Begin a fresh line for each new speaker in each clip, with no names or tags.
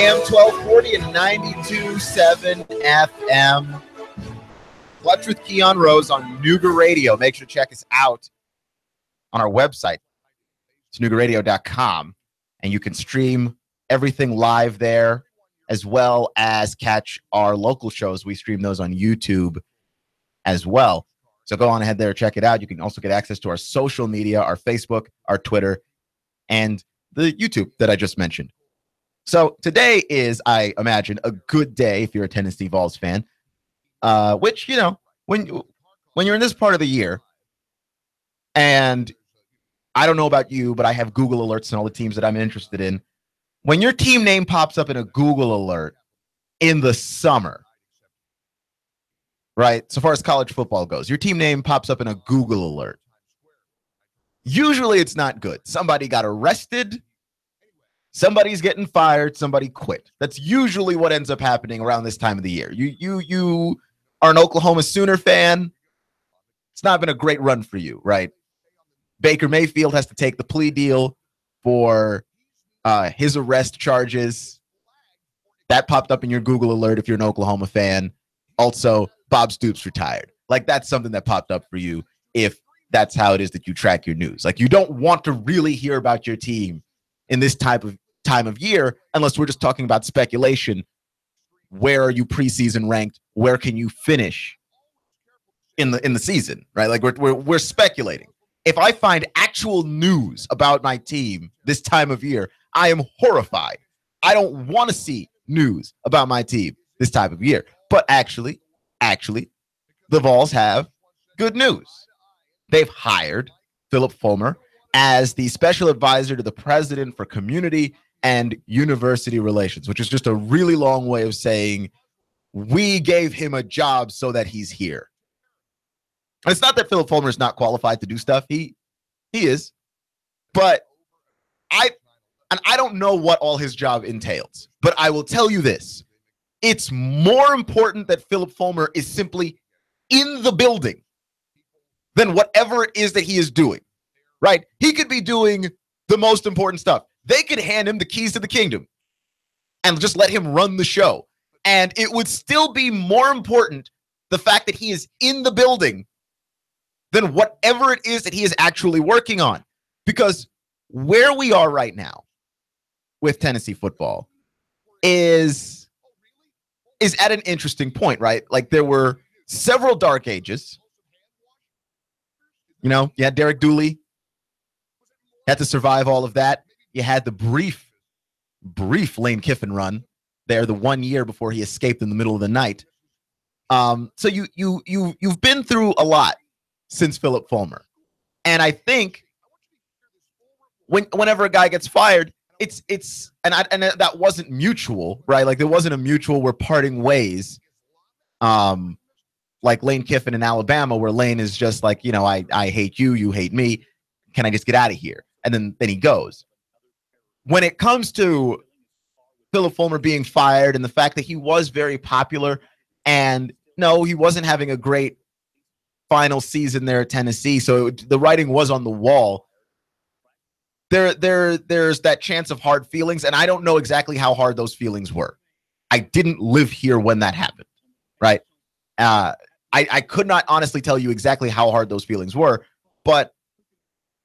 AM 1240 and 92.7 FM. Clutch with Keon Rose on Nooga Radio. Make sure to check us out on our website. It's noogaradio.com, and you can stream everything live there, as well as catch our local shows. We stream those on YouTube as well. So go on ahead there, check it out. You can also get access to our social media, our Facebook, our Twitter, and the YouTube that I just mentioned. So today is, I imagine, a good day if you're a Tennessee Vols fan, which, you know, when you're in this part of the year, and I don't know about you, but I have Google alerts and all the teams that I'm interested in. When your team name pops up in a Google alert in the summer, right, so far as college football goes, your team name pops up in a Google alert. Usually it's not good. Somebody got arrested. Somebody's getting fired. Somebody quit. That's usually what ends up happening around this time of the year. You are an Oklahoma Sooner fan. It's not been a great run for you, right? Baker Mayfield has to take the plea deal for his arrest charges. That popped up in your Google alert if you're an Oklahoma fan. Also, Bob Stoops retired. Like, that's something that popped up for you if that's how it is that you track your news. Like, you don't want to really hear about your team in this type of time of year, unless we're just talking about speculation. Where are you preseason ranked? Where can you finish in the season, right? Like, we're speculating. If I find actual news about my team this time of year, I am horrified. I don't want to see news about my team this time of year. But actually, the Vols have good news. They've hired Philip Fulmer as the special advisor to the president for community and university relations, which is just a really long way of saying we gave him a job so that he's here. And it's not that Philip Fulmer is not qualified to do stuff. He is. But I don't know what all his job entails. But I will tell you this. It's more important that Philip Fulmer is simply in the building than whatever it is that he is doing. Right? He could be doing the most important stuff. They could hand him the keys to the kingdom and just let him run the show. And it would still be more important, the fact that he is in the building, than whatever it is that he is actually working on. Because where we are right now with Tennessee football is at an interesting point, right? Like, there were several dark ages. You know, you had Derek Dooley, had to survive all of that. You had the brief Lane Kiffin run there, the 1 year before he escaped in the middle of the night. So you've been through a lot since Philip Fulmer, and I think whenever a guy gets fired, it's that wasn't mutual, right? Like, there wasn't a mutual, we're parting ways. Like Lane Kiffin in Alabama, where Lane is just like, you know, I hate you, you hate me. Can I just get out of here? And then he goes. When it comes to Philip Fulmer being fired and the fact that he was very popular, and no, he wasn't having a great final season there at Tennessee, so the writing was on the wall. There's that chance of hard feelings, and I don't know exactly how hard those feelings were. I didn't live here when that happened, right? I could not honestly tell you exactly how hard those feelings were, but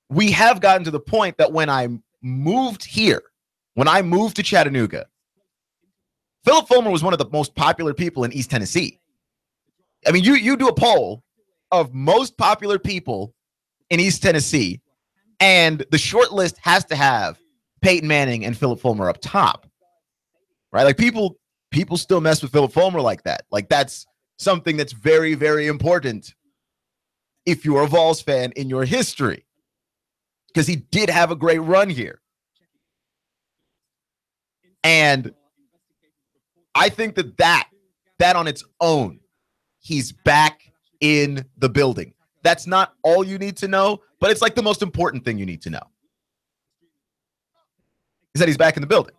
we have gotten to the point that when I moved to Chattanooga, Philip Fulmer was one of the most popular people in East Tennessee. I mean, you do a poll of most popular people in East Tennessee, and the short list has to have Peyton Manning and Philip Fulmer up top, right? Like, people still mess with Philip Fulmer like that. Like, that's something that's very, very important if you're a Vols fan in your history, because he did have a great run here. And I think that on its own, he's back in the building. That's not all you need to know, but it's like the most important thing you need to know is that he's back in the building.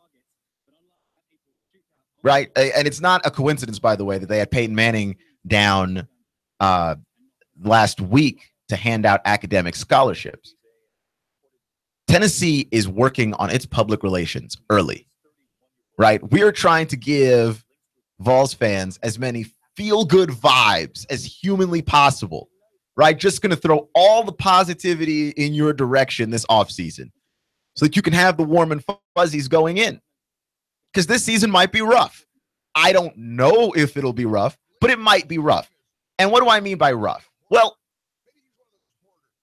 Right? And it's not a coincidence, by the way, that they had Peyton Manning down last week to hand out academic scholarships. Tennessee is working on its public relations early. right? We're trying to give Vols fans as many feel-good vibes as humanly possible, right? Just going to throw all the positivity in your direction this offseason so that you can have the warm and fuzzies going in. Because this season might be rough. I don't know if it'll be rough, but it might be rough. And what do I mean by rough? Well,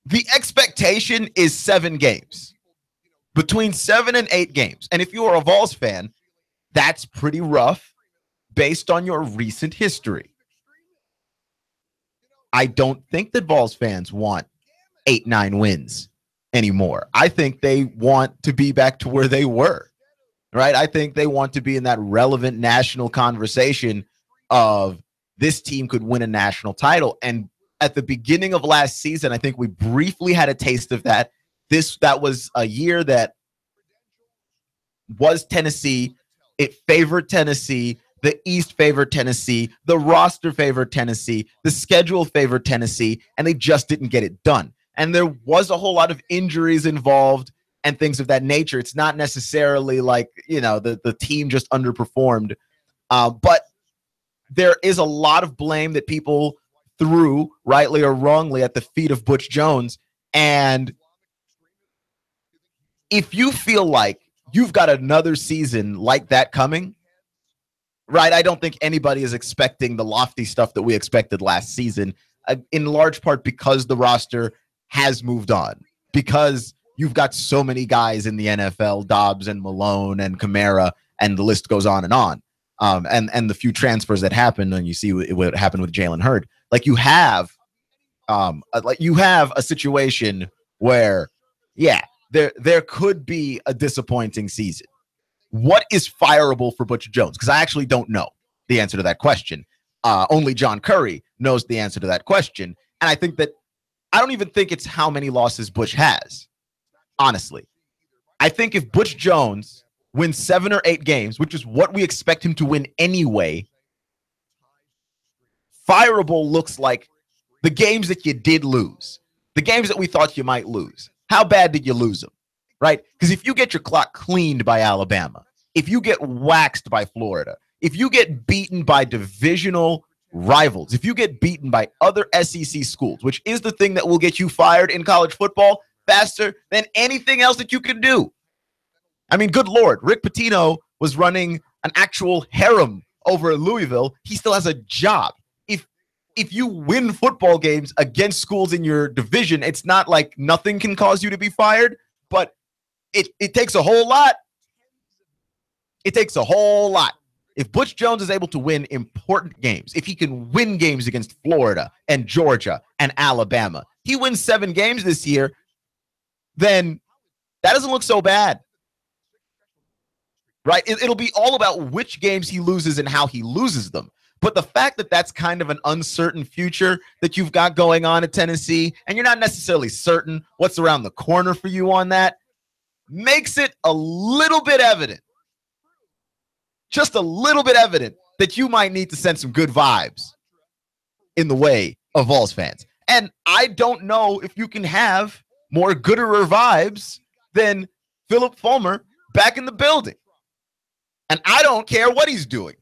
the expectation is 7 games, between 7 and 8 games. And if you are a Vols fan, that's pretty rough based on your recent history. I don't think that Vols fans want 8-9 wins anymore. I think they want to be back to where they were, right? I think they want to be in that relevant national conversation of this team could win a national title. And at the beginning of last season, I think we briefly had a taste of that. That was a year that was Tennessee. It favored Tennessee. The East favored Tennessee. The roster favored Tennessee. The schedule favored Tennessee. And they just didn't get it done. And there was a whole lot of injuries involved and things of that nature. It's not necessarily like, the team just underperformed. But there is a lot of blame that people threw, rightly or wrongly, at the feet of Butch Jones. And if you feel like you've got another season like that coming, right, I don't think anybody is expecting the lofty stuff that we expected last season, in large part because the roster has moved on, because you've got so many guys in the NFL, Dobbs and Malone and Kamara, and the list goes on. And the few transfers that happened, and you see what happened with Jalen Hurd. Like you have a situation where, there could be a disappointing season. What is fireable for Butch Jones? Because I actually don't know the answer to that question. Only John Curry knows the answer to that question. And I don't even think it's how many losses Butch has, honestly. I think if Butch Jones wins 7 or 8 games, which is what we expect him to win anyway, fireable looks like the games that you did lose, the games that we thought you might lose. How bad did you lose them, right? Because if you get your clock cleaned by Alabama, if you get waxed by Florida, if you get beaten by divisional rivals, if you get beaten by other SEC schools, which is the thing that will get you fired in college football faster than anything else that you can do. I mean, good Lord, Rick Pitino was running an actual harem over Louisville. He still has a job. If you win football games against schools in your division, it's not like nothing can cause you to be fired, but it takes a whole lot. It takes a whole lot. If Butch Jones is able to win important games, if he can win games against Florida and Georgia and Alabama, he wins 7 games this year, then that doesn't look so bad. Right? It'll be all about which games he loses and how he loses them. But the fact that that's kind of an uncertain future that you've got going on at Tennessee, and you're not necessarily certain what's around the corner for you on that, makes it a little bit evident, just a little bit evident, that you might need to send some good vibes in the way of Vols fans. And I don't know if you can have more gooder vibes than Philip Fulmer back in the building. And I don't care what he's doing.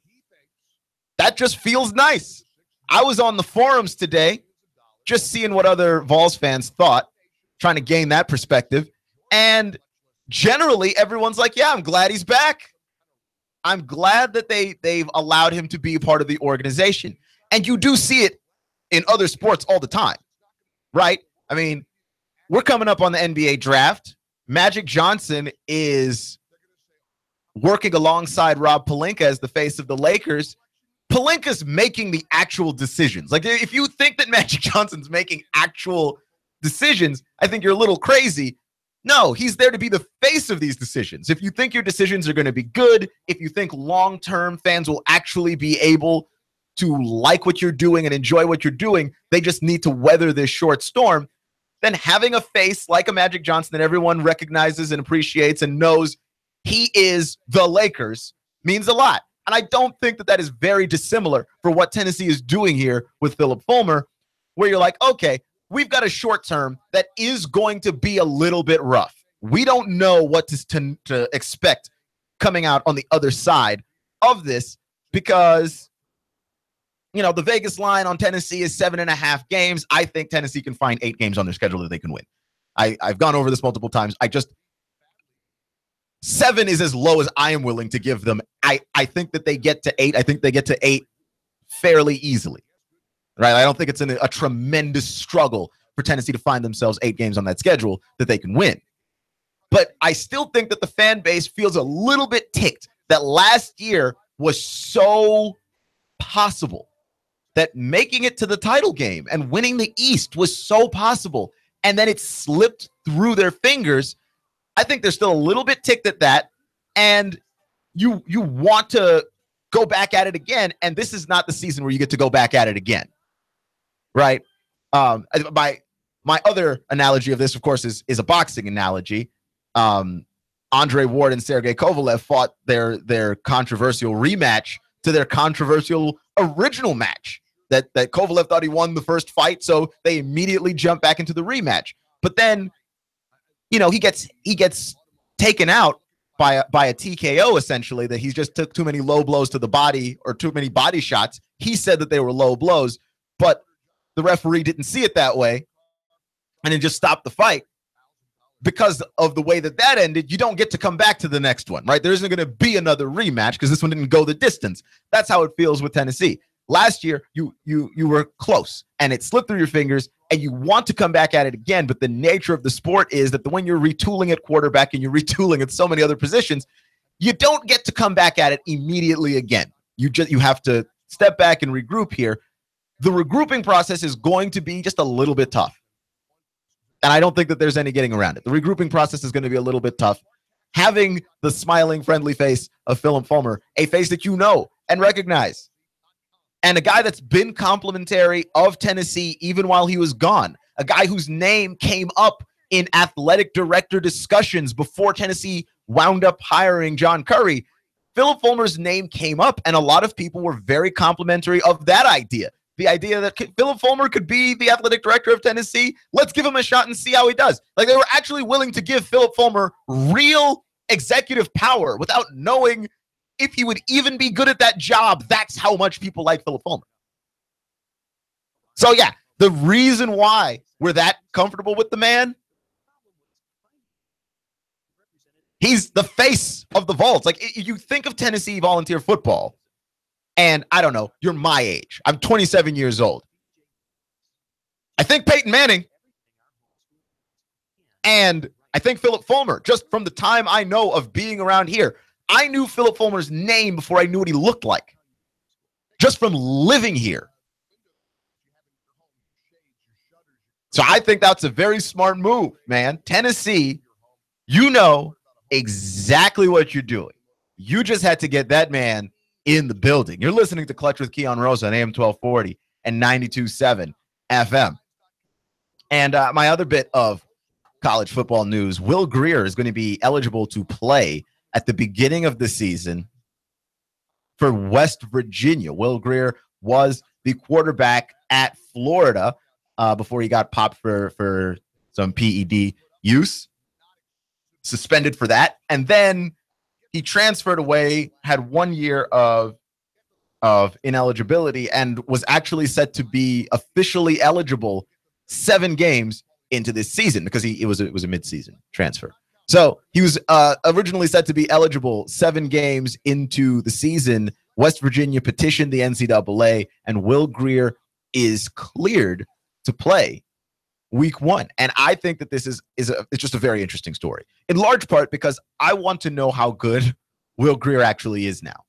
That just feels nice. I was on the forums today just seeing what other Vols fans thought, trying to gain that perspective. And generally, everyone's like, yeah, I'm glad he's back. I'm glad that they've allowed him to be a part of the organization. And you do see it in other sports all the time, right? I mean, we're coming up on the NBA draft. Magic Johnson is working alongside Rob Pelinka as the face of the Lakers. Pelinka's making the actual decisions. Like, if you think that Magic Johnson's making actual decisions, I think you're a little crazy. No, he's there to be the face of these decisions. If you think your decisions are going to be good, if you think long-term fans will actually be able to like what you're doing and enjoy what you're doing, they just need to weather this short storm, then having a face like a Magic Johnson that everyone recognizes and appreciates and knows he is the Lakers means a lot. And I don't think that is very dissimilar for what Tennessee is doing here with Philip Fulmer, where you're like, okay, we've got a short term that is going to be a little bit rough. We don't know what to expect coming out on the other side of this, because the Vegas line on Tennessee is 7.5 games. I think Tennessee can find 8 games on their schedule that they can win. I've gone over this multiple times. 7 is as low as I am willing to give them. I think that they get to 8. I think they get to 8 fairly easily, right? I don't think it's a tremendous struggle for Tennessee to find themselves 8 games on that schedule that they can win. But I still think that the fan base feels a little bit ticked that last year was so possible, that making it to the title game and winning the East was so possible, and then it slipped through their fingers. I think they're still a little bit ticked at that, and you want to go back at it again, and this is not the season where you get to go back at it again, right? My other analogy of this, of course, is a boxing analogy. Andre Ward and Sergey Kovalev fought their controversial rematch to their controversial original match that Kovalev thought he won the first fight, so they immediately jump back into the rematch. But then, he gets taken out by a TKO, essentially, that he just took too many low blows to the body or too many body shots. He said that they were low blows, but the referee didn't see it that way, and then just stopped the fight. Because of the way that ended, you don't get to come back to the next one, right? There isn't going to be another rematch because this one didn't go the distance. That's how it feels with Tennessee. Last year, you were close, and it slipped through your fingers, and you want to come back at it again, but the nature of the sport is that when you're retooling at quarterback and you're retooling at so many other positions, you don't get to come back at it immediately again. You have to step back and regroup here. The regrouping process is going to be just a little bit tough. And I don't think that there's any getting around it. The regrouping process is going to be a little bit tough. Having the smiling, friendly face of Philip Fulmer, a face that you know and recognize, and a guy that's been complimentary of Tennessee even while he was gone, a guy whose name came up in athletic director discussions before Tennessee wound up hiring John Curry. Philip Fulmer's name came up, and a lot of people were very complimentary of that idea. The idea that Philip Fulmer could be the athletic director of Tennessee. Let's give him a shot and see how he does. Like, they were actually willing to give Philip Fulmer real executive power without knowing if he would even be good at that job. That's how much people like Philip Fulmer. So, yeah, the reason why we're that comfortable with the man, he's the face of the Vols. Like, you think of Tennessee volunteer football, and I don't know, you're my age. I'm 27 years old. I think Peyton Manning. And I think Philip Fulmer, just from the time I know of being around here. I knew Philip Fulmer's name before I knew what he looked like. Just from living here. So I think that's a very smart move, man. Tennessee, you know exactly what you're doing. You just had to get that man in the building. You're listening to Clutch with Keon Rosa on AM 1240 and 92.7 FM. And my other bit of college football news, Will Grier is going to be eligible to play at the beginning of the season for West Virginia. Will Grier was the quarterback at Florida before he got popped for some PED use, suspended for that. And then he transferred away, had 1 year of ineligibility, and was actually set to be officially eligible 7 games into this season because it was a midseason transfer. So he was originally set to be eligible 7 games into the season. West Virginia petitioned the NCAA, and Will Grier is cleared to play week 1. And I think that this it's just a very interesting story, in large part because I want to know how good Will Grier actually is now.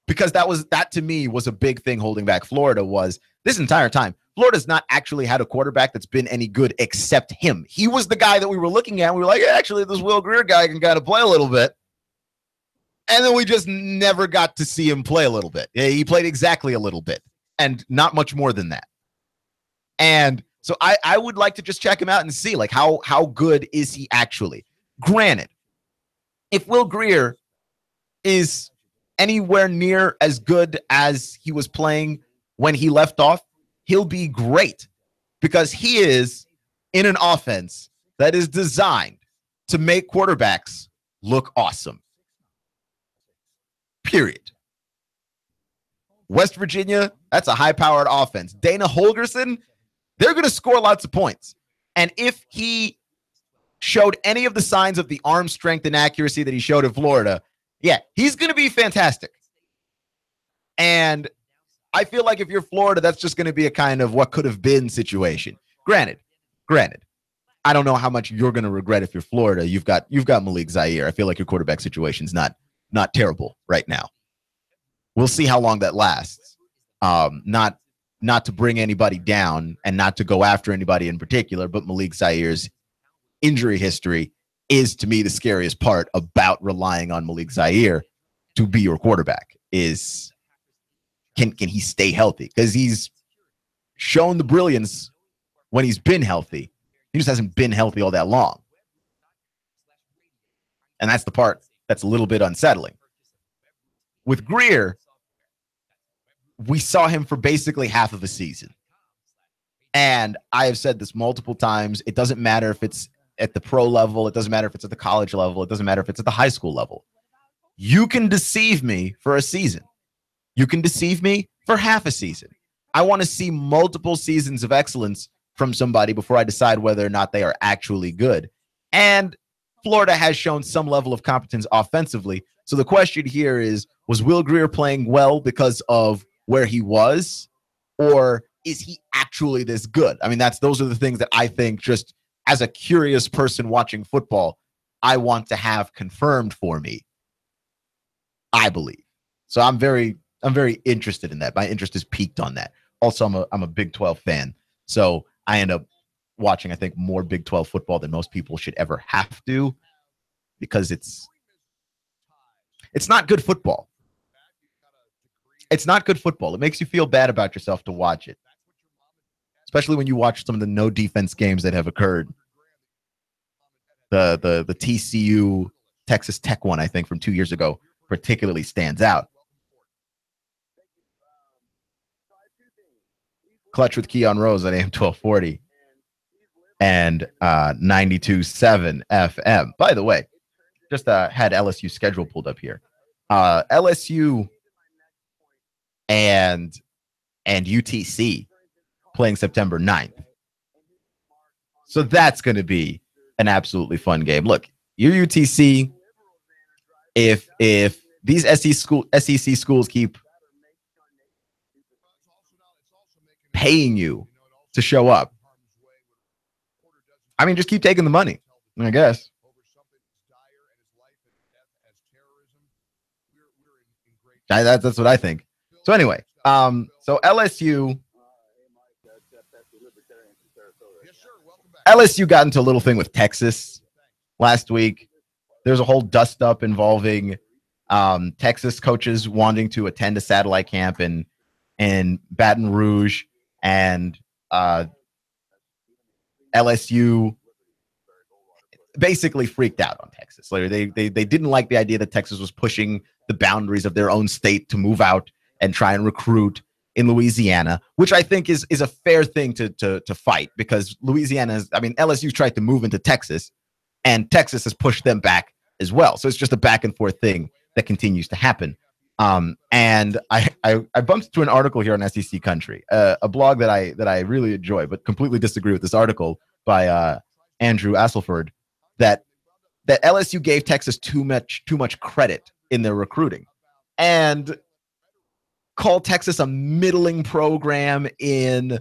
Because that to me was a big thing holding back Florida. Was this entire time Florida's not actually had a quarterback that's been any good except him. He was the guy that we were looking at. We were like, yeah, actually, this Will Grier guy can kind of play a little bit. And then we just never got to see him play a little bit. He played exactly a little bit and not much more than that. And so I would like to just check him out and see, like, how good is he actually? Granted, if Will Grier is anywhere near as good as he was playing when he left off, he'll be great because he is in an offense that is designed to make quarterbacks look awesome. period. West Virginia, that's a high-powered offense. Dana Holgorsen, they're going to score lots of points. And if he showed any of the signs of the arm strength and accuracy that he showed in Florida, yeah, he's going to be fantastic. And I feel like if you're Florida, that's just going to be a kind of what could have been situation. Granted, I don't know how much you're going to regret if you're Florida. You've got Malik Zaire. I feel like your quarterback situation's not terrible right now. We'll see how long that lasts. Not to bring anybody down and not to go after anybody in particular, but Malik Zaire's injury history is, to me, the scariest part about relying on Malik Zaire to be your quarterback. Is can he stay healthy? Because he's shown the brilliance when he's been healthy. He just hasn't been healthy all that long. And that's the part that's a little bit unsettling. With Grier, we saw him for basically half of a season. And I have said this multiple times. It doesn't matter if it's at the pro level. It doesn't matter if it's at the college level. It doesn't matter if it's at the high school level. You can deceive me for a season. You can deceive me for half a season. I want to see multiple seasons of excellence from somebody before I decide whether or not they are actually good. And Florida has shown some level of competence offensively. So the question here is, was Will Grier playing well because of where he was, or is he actually this good? I mean, those are the things that I think, just as a curious person watching football, I want to have confirmed for me, I believe. So I'm very interested in that. My interest is piqued on that. Also, I'm a Big 12 fan. So I end up watching, I think, more Big 12 football than most people should ever have to, because it's not good football. It's not good football. It makes you feel bad about yourself to watch it, especially when you watch some of the no defense games that have occurred. The TCU Texas Tech one, I think, from 2 years ago, particularly stands out. Clutch with Keon Rose at AM 1240 and 92.7 FM. By the way, just had LSU schedule pulled up here. LSU and UTC playing September 9th. So that's going to be an absolutely fun game. Look, your UTC, if these SEC schools keep paying you to show up, I mean, just keep taking the money, I guess. That's what I think. So anyway, so LSU got into a little thing with Texas last week. There's a whole dust up involving Texas coaches wanting to attend a satellite camp in Baton Rouge, and LSU basically freaked out on Texas. Like they didn't like the idea that Texas was pushing the boundaries of their own state to move out and try and recruit in Louisiana, which I think is a fair thing to fight, because LSU tried to move into Texas, and Texas has pushed them back as well. So it's just a back and forth thing that continues to happen. And I bumped into an article here on SEC Country, a blog that I really enjoy, but completely disagree with this article by Andrew Asselford, that LSU gave Texas too much credit in their recruiting and called Texas a middling program in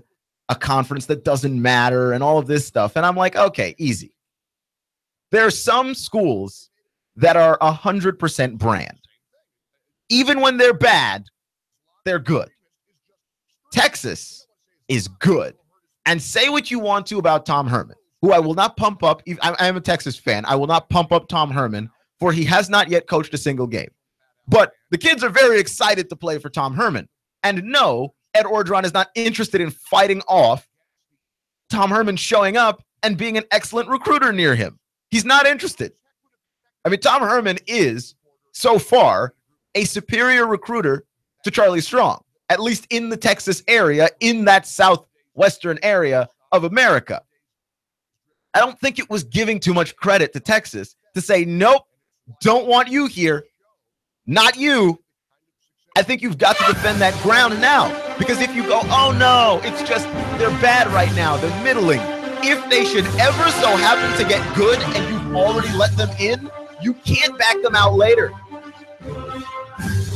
a conference that doesn't matter and all of this stuff. And I'm like, okay, easy. There are some schools that are 100% brand. Even when they're bad, they're good. Texas is good. And say what you want to about Tom Herman, who I will not pump up. I am a Texas fan. I will not pump up Tom Herman, for he has not yet coached a single game. But the kids are very excited to play for Tom Herman. And no, Ed Orgeron is not interested in fighting off Tom Herman showing up and being an excellent recruiter near him. He's not interested. I mean, Tom Herman is, so far, a superior recruiter to Charlie Strong, at least in the Texas area, in that southwestern area of America. I don't think it was giving too much credit to Texas to say, nope, don't want you here. Not you. I think you've got to defend that ground now. Because if you go, oh no, it's just they're bad right now, they're middling. If they should ever so happen to get good and you've already let them in, you can't back them out later.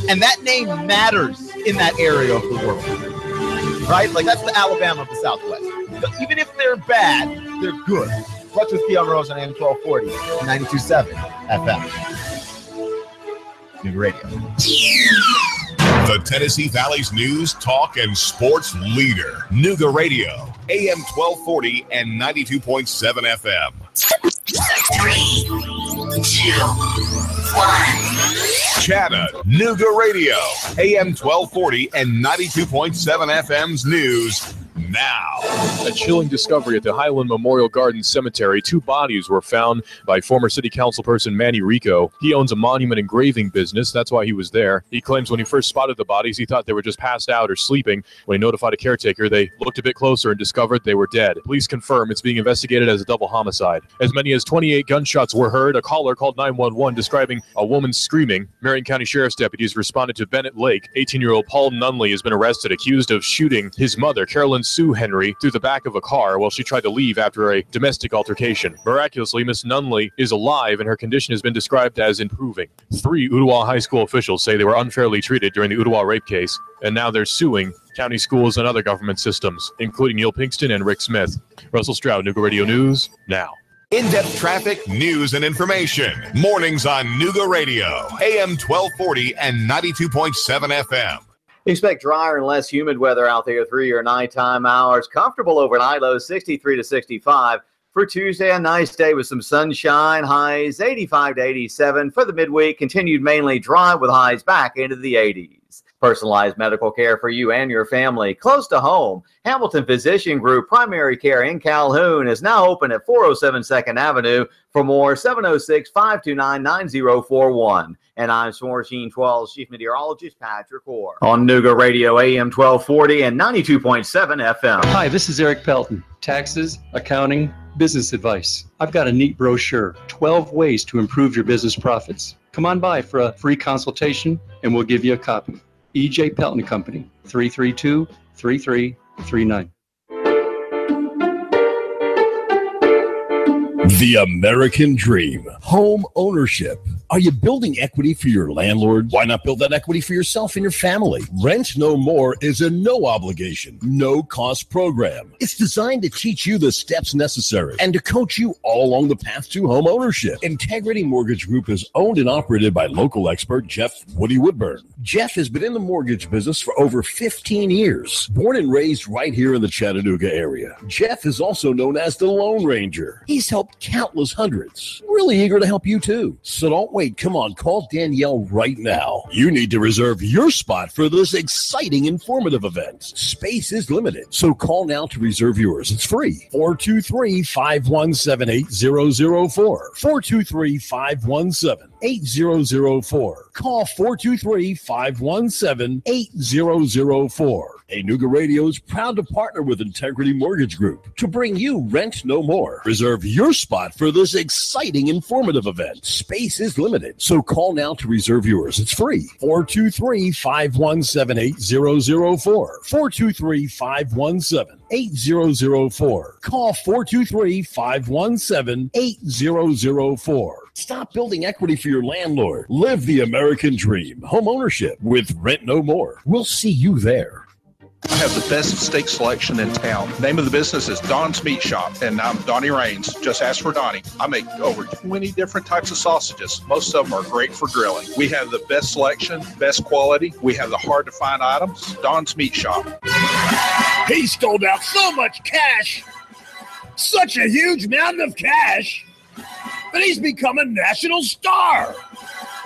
And that name matters in that area of the world. Right? Like, that's the Alabama of the Southwest. But even if they're bad, they're good. Watch with Keon Rose on AM 1240, 92.7 FM. New radio.
The Tennessee Valley's news, talk, and sports leader. Nooga Radio, AM 1240 and 92.7 FM.
3, 2, 1.
Chattanooga Radio, AM 1240 and 92.7 FM's news now.
A chilling discovery at the Highland Memorial Garden Cemetery. 2 bodies were found by former city council person Manny Rico. He owns a monument engraving business. That's why he was there. He claims when he first spotted the bodies, he thought they were just passed out or sleeping. When he notified a caretaker, they looked a bit closer and discovered they were dead. Police confirm it's being investigated as a double homicide. As many as 28 gunshots were heard. A caller called 911 describing a woman screaming. Marion County Sheriff's deputies responded to Bennett Lake. 18-year-old Paul Nunley has been arrested, accused of shooting his mother, Carolyn Sue Henry, through the back of a car while she tried to leave after a domestic altercation. Miraculously, Miss Nunley is alive and her condition has been described as improving. 3 Ottawa High School officials say they were unfairly treated during the Ottawa rape case, and now they're suing county schools and other government systems, including Neil Pinkston and Rick Smith. Russell Stroud, Nooga Radio News, now.
In-depth traffic, news, and information. Mornings on Nooga Radio, AM 1240 and 92.7 FM.
Expect drier and less humid weather out there through your nighttime hours. Comfortable overnight, lows 63 to 65. For Tuesday, a nice day with some sunshine, highs 85 to 87. For the midweek, continued mainly dry with highs back into the 80s. Personalized medical care for you and your family close to home. Hamilton Physician Group Primary Care in Calhoun is now open at 407 2nd Avenue. For more, 706-529-9041. And I'm Swarm Machine 12's Chief Meteorologist Patrick Orr on Nooga Radio AM 1240 and 92.7 FM.
Hi, this is Eric Pelton. Taxes, accounting, business advice. I've got a neat brochure, 12 ways to improve your business profits. Come on by for a free consultation and we'll give you a copy. E.J. Pelton Company, 332-3339.
The American dream, home ownership. Are you building equity for your landlord? Why not build that equity for yourself and your family? Rent No More is a no obligation, no cost program. It's designed to teach you the steps necessary and to coach you all along the path to home ownership. Integrity Mortgage Group is owned and operated by local expert Jeff Woody Woodburn. Jeff has been in the mortgage business for over 15 years. Born and raised right here in the Chattanooga area, Jeff is also known as the Lone Ranger. He's helped countless hundreds. Really eager to help you too. So don't wait. Come on, call Danielle right now. You need to reserve your spot for this exciting, informative event. Space is limited, so call now to reserve yours. It's free. 423-517-8004. 423-517-8004. Call 423-517-8004. Hey, Nooga Radio is proud to partner with Integrity Mortgage Group to bring you Rent No More. Reserve your spot for this exciting, informative event. Space is limited, so call now to reserve yours. It's free. 423-517-8004. 423-517-8004. Call 423-517-8004. Stop building equity for your landlord. Live the American dream. Home ownership with Rent No More. We'll see you there.
I have the best steak selection in town. Name of the business is Don's Meat Shop, and I'm Donnie Raines. Just ask for Donnie. I make over 20 different types of sausages. Most of them are great for grilling. We have the best selection, best quality. We have the hard-to-find items. Don's Meat Shop.
He stole out so much cash, such a huge mountain of cash, that he's become a national star.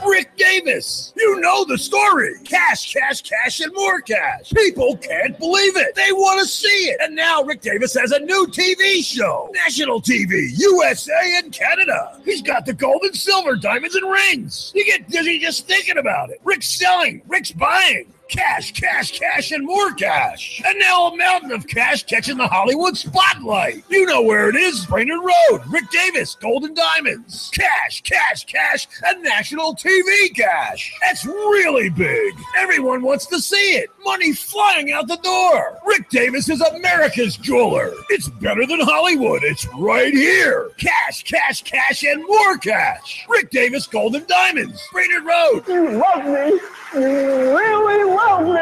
Rick Davis. You know the story. Cash, cash, cash, and more cash. People can't believe it. They want to see it. And now Rick Davis has a new TV show. National TV, USA and Canada. He's got the gold and silver, diamonds and rings. You get dizzy just thinking about it. Rick's selling. Rick's buying. Cash, cash, cash, and more cash. And now a mountain of cash catching the Hollywood spotlight. You know where it is. Brainerd Road, Rick Davis, Golden Diamonds. Cash, cash, cash, and national TV cash. That's really big. Everyone wants to see it. Money flying out the door. Rick Davis is America's jeweler. It's better than Hollywood. It's right here. Cash, cash, cash, and more cash. Rick Davis, Golden Diamonds, Brainerd Road.
You love me. You really love me.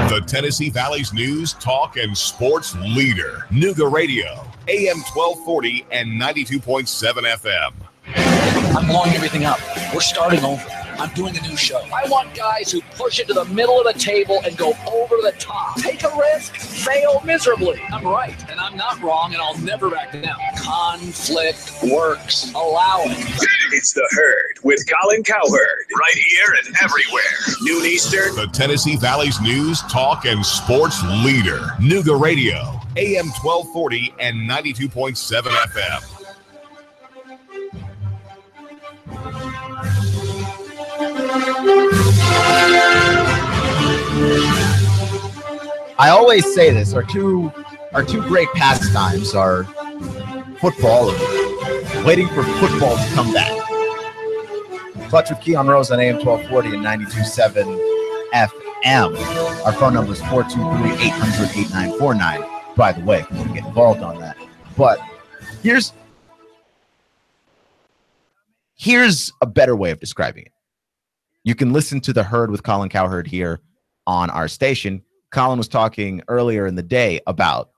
The Tennessee Valley's news, talk, and sports leader. Nooga Radio, AM 1240 and 92.7 FM.
I'm blowing everything up. We're starting over. I'm doing a new show. I want guys who push it to the middle of the table and go over the top. Take a risk, fail miserably. I'm right, and I'm not wrong, and I'll never back down. Conflict works. Allow it.
It's The Herd with Colin Cowherd. Right here and everywhere. Noon Eastern.
The Tennessee Valley's news, talk, and sports leader. Nooga Radio, AM 1240 and 92.7 FM.
I always say this: our two great pastimes are football and waiting for football to come back. Clutch with Keon Rose on AM 1240 and 92.7 FM. Our phone number is 423-800-8949. By the way, if you want to get involved on that. But here's a better way of describing it. You can listen to The Herd with Colin Cowherd here on our station. Colin was talking earlier in the day about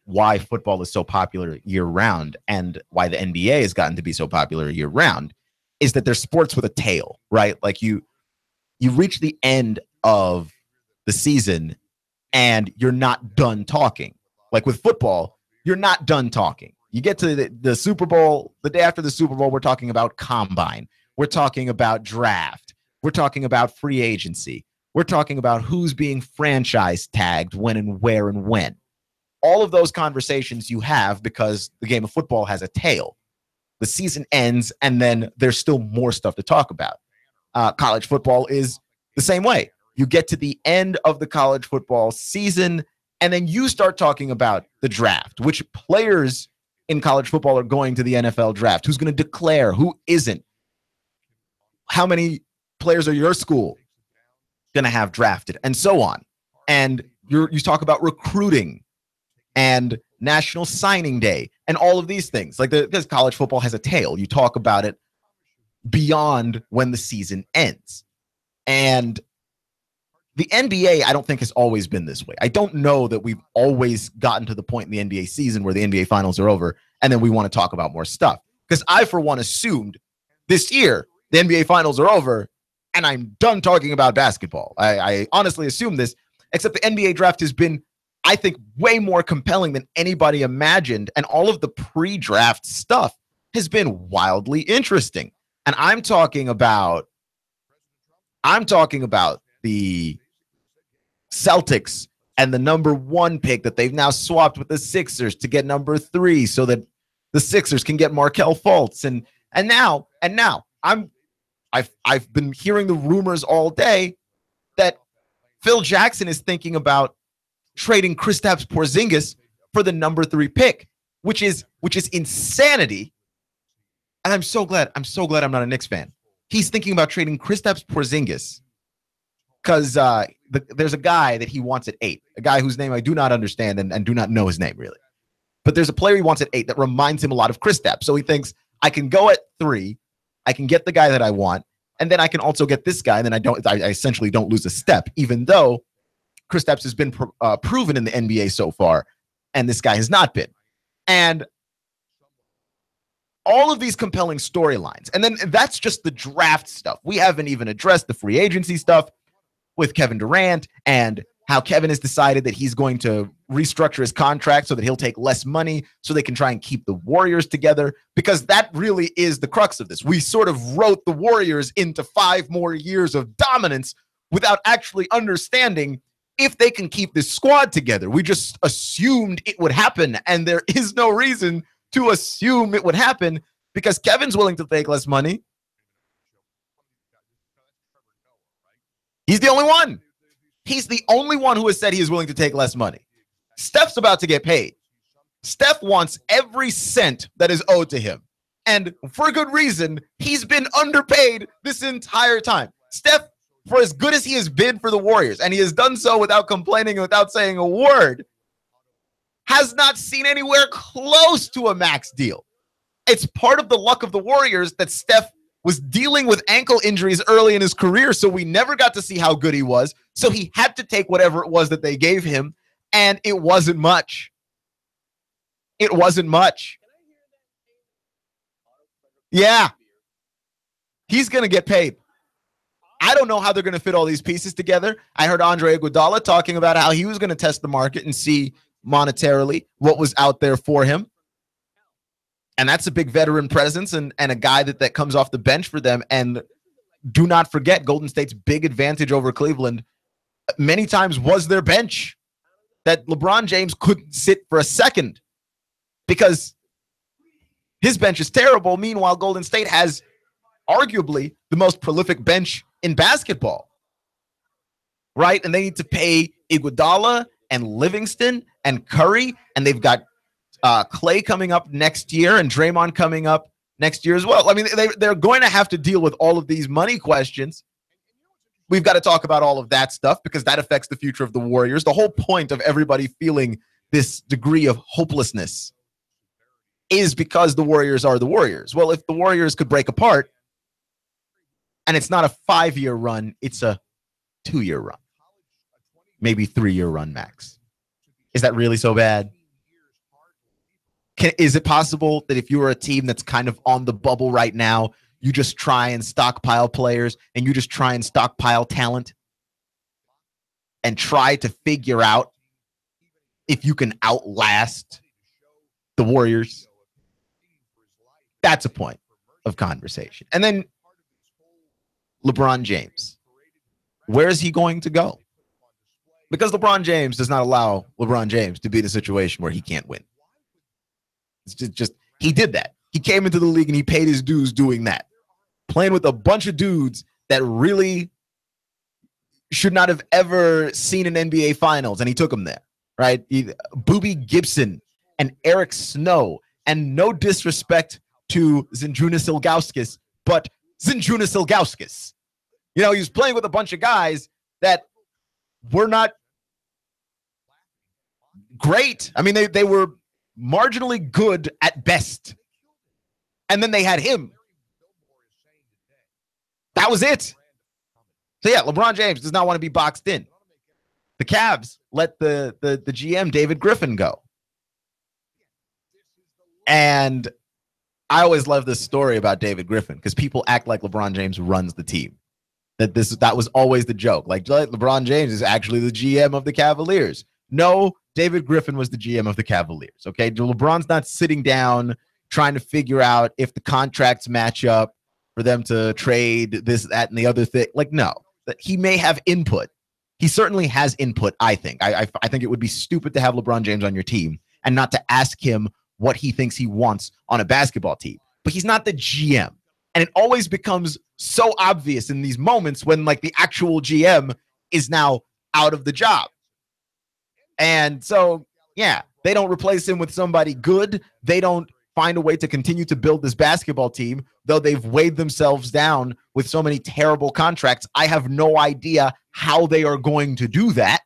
why football is so popular year-round and why the NBA has gotten to be so popular year-round, is that they're sports with a tail, right? Like you reach the end of the season and you're not done talking. Like with football, you're not done talking. You get to the Super Bowl, the day after the Super Bowl, we're talking about combine. We're talking about draft. We're talking about free agency. We're talking about who's being franchise tagged, when and where and when. All of those conversations you have because the game of football has a tail. The season ends, and then there's still more stuff to talk about. College football is the same way. You get to the end of the college football season, and then you start talking about the draft, which players in college football are going to the NFL draft, who's going to declare, who isn't, how many players are your school going to have drafted, and so on. And you talk about recruiting and National Signing Day and all of these things. Like because college football has a tail. You talk about it beyond when the season ends. And the NBA, I don't think, has always been this way. I don't know that we've always gotten to the point in the NBA season where the NBA finals are over and then we want to talk about more stuff. Because I, for one, assumed this year the NBA finals are over and I'm done talking about basketball. I honestly assumed this, except the NBA draft has been, I think, way more compelling than anybody imagined. And all of the pre-draft stuff has been wildly interesting. And I'm talking about the Celtics and the number 1 pick that they've now swapped with the Sixers to get number 3 so that the Sixers can get Markelle Fultz. And now I've been hearing the rumors all day that Phil Jackson is thinking about trading Kristaps Porzingis for the number 3 pick, which is insanity. And I'm so glad I'm not a Knicks fan. He's thinking about trading Kristaps Porzingis because there's a guy that he wants at 8, a guy whose name I do not understand and do not know his name really. But there's a player he wants at 8 that reminds him a lot of Kristaps. So he thinks, I can go at 3, I can get the guy that I want, and then I can also get this guy, and then I essentially don't lose a step, even though Kristaps has been proven in the NBA so far, and this guy has not been. And all of these compelling storylines. And then that's just the draft stuff. We haven't even addressed the free agency stuff with Kevin Durant and how Kevin has decided that he's going to restructure his contract so that he'll take less money so they can try and keep the Warriors together, because that really is the crux of this. We sort of wrote the Warriors into 5 more years of dominance without actually understanding if they can keep this squad together. We just assumed it would happen, and there is no reason to assume it would happen because Kevin's willing to take less money. He's the only one. He's the only one who has said he is willing to take less money. Steph's about to get paid. Steph wants every cent that is owed to him. And for good reason, he's been underpaid this entire time. Steph, for as good as he has been for the Warriors, and he has done so without complaining, without saying a word, has not seen anywhere close to a max deal. It's part of the luck of the Warriors that Steph was dealing with ankle injuries early in his career, so we never got to see how good he was. So he had to take whatever it was that they gave him, and it wasn't much. It wasn't much. Yeah. He's going to get paid. I don't know how they're going to fit all these pieces together. I heard Andre Iguodala talking about how he was going to test the market and see monetarily what was out there for him. And that's a big veteran presence and a guy that comes off the bench for them. And do not forget, Golden State's big advantage over Cleveland many times was their bench, that LeBron James couldn't sit for a second because his bench is terrible. Meanwhile, Golden State has arguably the most prolific bench in basketball, right? And they need to pay Iguodala and Livingston and Curry, and they've got Clay coming up next year and Draymond coming up next year as well. I mean, they're going to have to deal with all of these money questions. We've got to talk about all of that stuff because that affects the future of the Warriors. The whole point of everybody feeling this degree of hopelessness is because the Warriors are the Warriors. Well, if the Warriors could break apart, and it's not a 5-year run, it's a 2-year run, maybe 3-year run max. Is that really so bad? Is it possible that if you were a team that's kind of on the bubble right now, you just try and stockpile players and you just try and stockpile talent and try to figure out if you can outlast the Warriors? That's a point of conversation. And then LeBron James. Where is he going to go? Because LeBron James does not allow LeBron James to be in a situation where he can't win. It's just he did that. He came into the league and he paid his dues doing that. Playing with a bunch of dudes that really should not have ever seen an NBA Finals, and he took them there, right? Boobie Gibson and Eric Snow, and no disrespect to Zydrunas Ilgauskas, but Zydrunas Ilgauskas. You know, he was playing with a bunch of guys that were not great. I mean, they were marginally good at best. And then they had him. That was it. So yeah, LeBron James does not want to be boxed in. The Cavs let the GM David Griffin go. And I always love this story about David Griffin because people act like LeBron James runs the team. That was always the joke. Like LeBron James is actually the GM of the Cavaliers. No, David Griffin was the GM of the Cavaliers. Okay, LeBron's not sitting down trying to figure out if the contracts match up for them to trade this, that, and the other thing. Like, no, he may have input. He certainly has input. I think. I think it would be stupid to have LeBron James on your team and not to ask him what he thinks he wants on a basketball team. But he's not the GM. And it always becomes so obvious in these moments when like the actual GM is now out of the job. And so, yeah, they don't replace him with somebody good. They don't find a way to continue to build this basketball team, though they've weighed themselves down with so many terrible contracts. I have no idea how they are going to do that.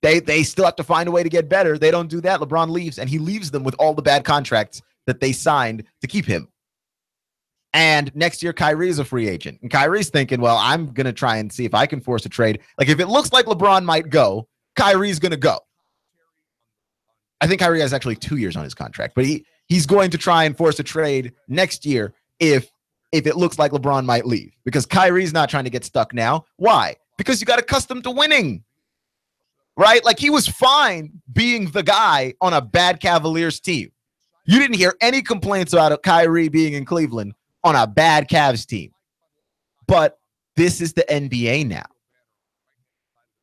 They still have to find a way to get better. They don't do that. LeBron leaves, and he leaves them with all the bad contracts that they signed to keep him. And next year, Kyrie's a free agent. And Kyrie's thinking, well, I'm going to try and see if I can force a trade. Like, if it looks like LeBron might go, Kyrie's going to go. I think Kyrie has actually 2 years on his contract, but he's going to try and force a trade next year if it looks like LeBron might leave. Because Kyrie's not trying to get stuck now. Why? Because you got accustomed to winning. Right? Like, he was fine being the guy on a bad Cavaliers team. You didn't hear any complaints about Kyrie being in Cleveland on a bad Cavs team. But this is the NBA now.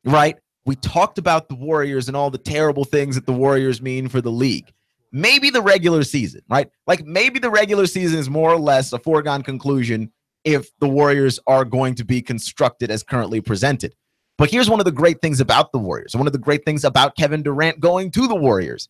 Right? We talked about the Warriors and all the terrible things that the Warriors mean for the league. Maybe the regular season, right? Like, maybe the regular season is more or less a foregone conclusion if the Warriors are going to be constructed as currently presented. But here's one of the great things about the Warriors, and one of the great things about Kevin Durant going to the Warriors.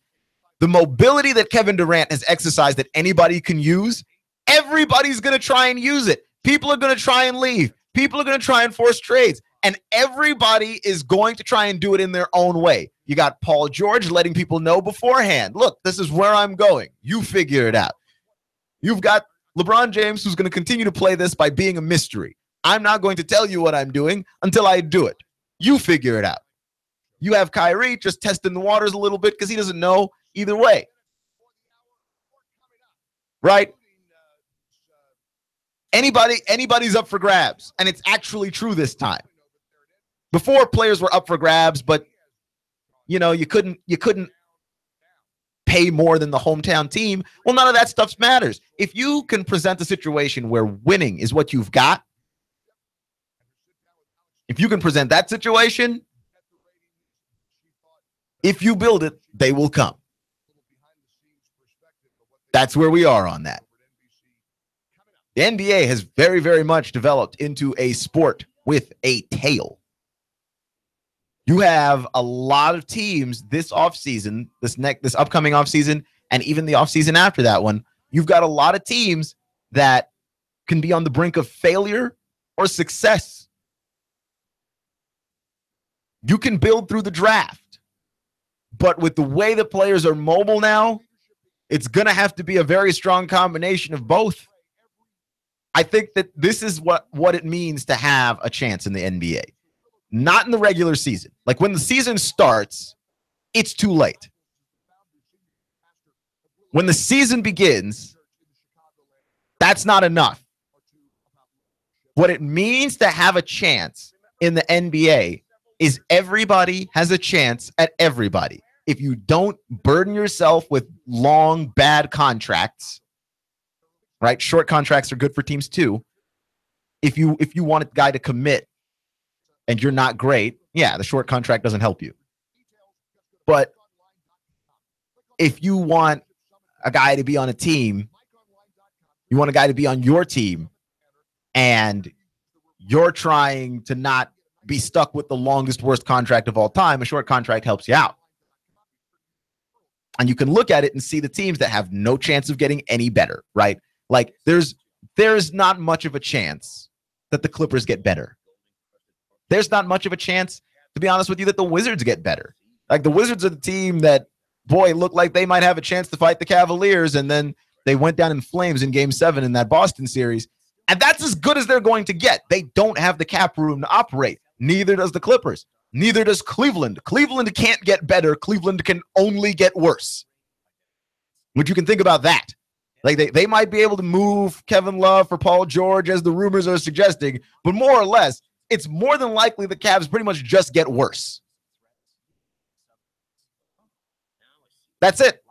The mobility that Kevin Durant has exercised that anybody can use, everybody's going to try and use it. People are going to try and leave. People are going to try and force trades. And everybody is going to try and do it in their own way. You got Paul George letting people know beforehand, look, this is where I'm going. You figure it out. You've got LeBron James, who's going to continue to play this by being a mystery. I'm not going to tell you what I'm doing until I do it. You figure it out. You have Kyrie just testing the waters a little bit because he doesn't know either way. Right? Anybody's up for grabs, and it's actually true this time. Before, players were up for grabs, but you couldn't pay more than the hometown team. Well, none of that stuff matters. If you can present a situation where winning is what you've got, if you can present that situation, if you build it, they will come. That's where we are on that. The NBA has very, very much developed into a sport with a tail. You have a lot of teams this offseason, this upcoming offseason, and even the offseason after that one. You've got a lot of teams that can be on the brink of failure or success. You can build through the draft, but with the way the players are mobile now, it's going to have to be a very strong combination of both. I think that this is what it means to have a chance in the NBA. Not in the regular season. Like when the season starts, it's too late. When the season begins, that's not enough. What it means to have a chance in the NBA is everybody has a chance at everybody. If you don't burden yourself with long, bad contracts, right? Short contracts are good for teams too. If you want a guy to commit and you're not great, yeah, the short contract doesn't help you. But if you want a guy to be on a team, you want a guy to be on your team, and you're trying to not be stuck with the longest, worst contract of all time, a short contract helps you out. And you can look at it and see the teams that have no chance of getting any better, right? Like there's not much of a chance that the Clippers get better. There's not much of a chance, to be honest with you, that the Wizards get better. Like the Wizards are the team that, boy, looked like they might have a chance to fight the Cavaliers, and then they went down in flames in Game 7 in that Boston series. And that's as good as they're going to get. They don't have the cap room to operate. Neither does the Clippers. Neither does Cleveland. Cleveland can't get better. Cleveland can only get worse. Which you can think about that. Like they might be able to move Kevin Love for Paul George, as the rumors are suggesting, but more or less, it's more than likely the Cavs pretty much just get worse. That's it.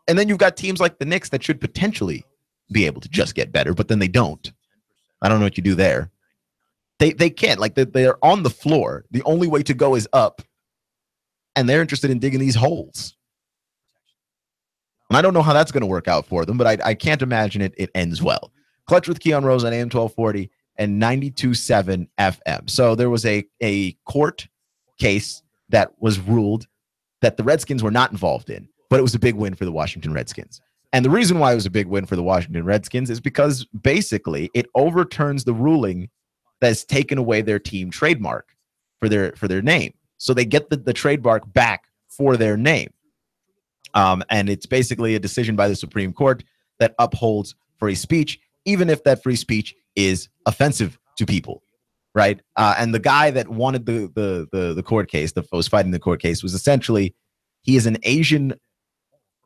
And then you've got teams like the Knicks that should potentially be able to just get better, but then they don't. I don't know what you do there. They can't. Like they're on the floor. The only way to go is up. And they're interested in digging these holes. And I don't know how that's going to work out for them, but I can't imagine it ends well. Clutch with Keon Rose on AM 1240 and 92.7 FM. So there was a court case that was ruled that the Redskins were not involved in, but it was a big win for the Washington Redskins. And the reason why it was a big win for the Washington Redskins is because basically it overturns the ruling that has taken away their team trademark for their name. So they get the trademark back for their name. And it's basically a decision by the Supreme Court that upholds free speech, even if that free speech is offensive to people, right? And the guy that wanted the court case, that was fighting the court case, was essentially, he is an Asian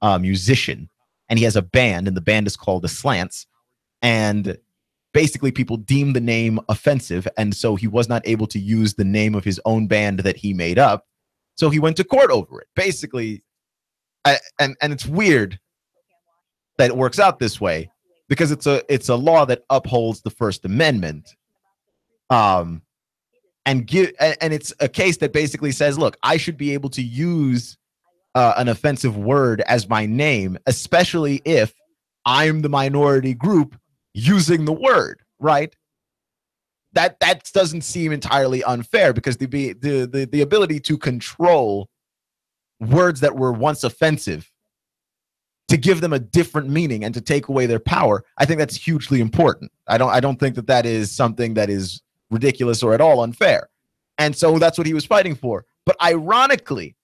musician, and he has a band, and the band is called the Slants, and basically people deemed the name offensive, and so he was not able to use the name of his own band that he made up, so he went to court over it. Basically, and it's weird that it works out this way, because it's a law that upholds the First Amendment, and it's a case that basically says, look, I should be able to use an offensive word as my name, especially if I'm the minority group using the word, right? That doesn't seem entirely unfair, because the ability to control words that were once offensive, to give them a different meaning and to take away their power, I think that's hugely important. I don't think that is something that is ridiculous or at all unfair. And so that's what he was fighting for. But ironically,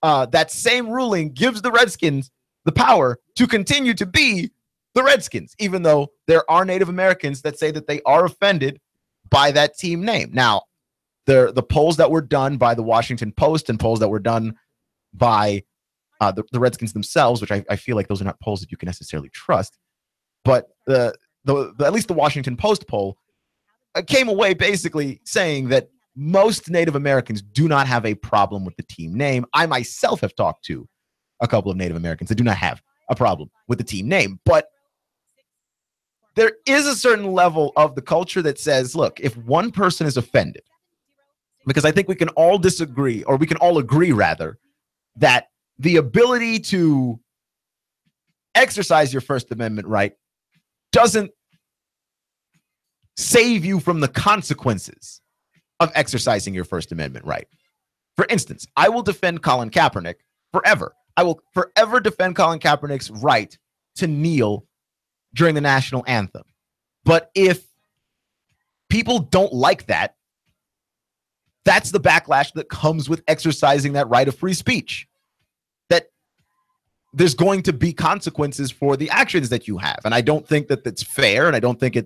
that same ruling gives the Redskins the power to continue to be the Redskins, even though there are Native Americans that say that they are offended by that team name. Now, the polls that were done by the Washington Post and polls that were done by the Redskins themselves, which I feel like those are not polls that you can necessarily trust, but at least the Washington Post poll came away basically saying that most Native Americans do not have a problem with the team name. I myself have talked to a couple of Native Americans that do not have a problem with the team name, but there is a certain level of the culture that says, look, if one person is offended, because I think we can all disagree, or we can all agree rather, that the ability to exercise your First Amendment right doesn't save you from the consequences of exercising your First Amendment right. For instance, I will defend Colin Kaepernick forever. I will forever defend Colin Kaepernick's right to kneel during the national anthem. But if people don't like that, that's the backlash that comes with exercising that right of free speech. That there's going to be consequences for the actions that you have. And I don't think that that's fair, and I don't think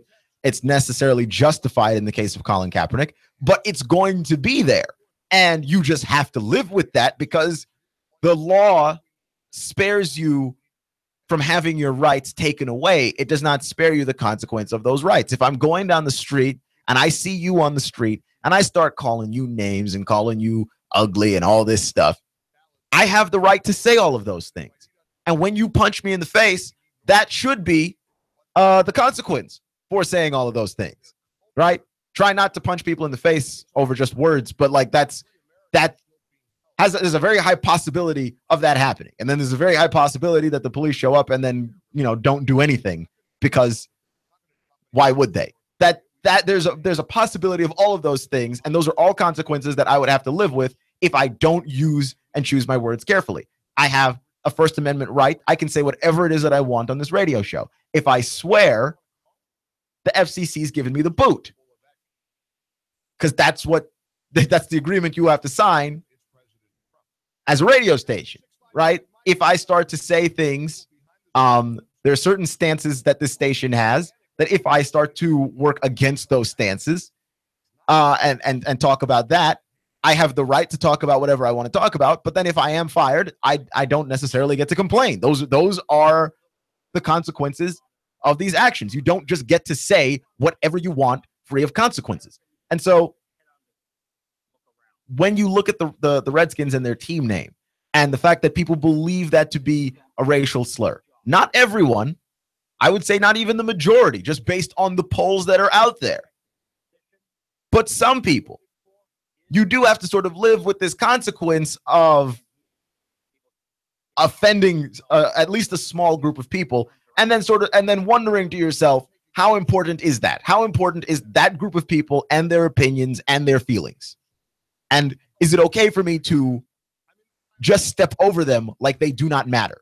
it's necessarily justified in the case of Colin Kaepernick, but it's going to be there. And you just have to live with that, because the law spares you from having your rights taken away. It does not spare you the consequence of those rights. If I'm going down the street and I see you on the street and I start calling you names and calling you ugly and all this stuff, I have the right to say all of those things. And when you punch me in the face, that should be the consequence for saying all of those things, right? Try not to punch people in the face over just words, but like there's a very high possibility of that happening. And then there's a very high possibility that the police show up and then, don't do anything, because why would they? That there's a possibility of all of those things. And those are all consequences that I would have to live with if I don't use and choose my words carefully. I have a First Amendment right. I can say whatever it is that I want on this radio show. If I swear, the FCC's given me the boot, because that's the agreement you have to sign as a radio station, right? If I start to say things, there are certain stances that this station has that if I start to work against those stances and talk about that, I have the right to talk about whatever I want to talk about. But then if I am fired, I don't necessarily get to complain. Those are the consequences of these actions. You don't just get to say whatever you want free of consequences. And so when you look at the Redskins and their team name and the fact that people believe that to be a racial slur, not everyone, I would say not even the majority, just based on the polls that are out there, but some people, you do have to sort of live with this consequence of offending at least a small group of people, and then wondering to yourself, how important is that? How important is that group of people and their opinions and their feelings? And is it okay for me to just step over them like they do not matter?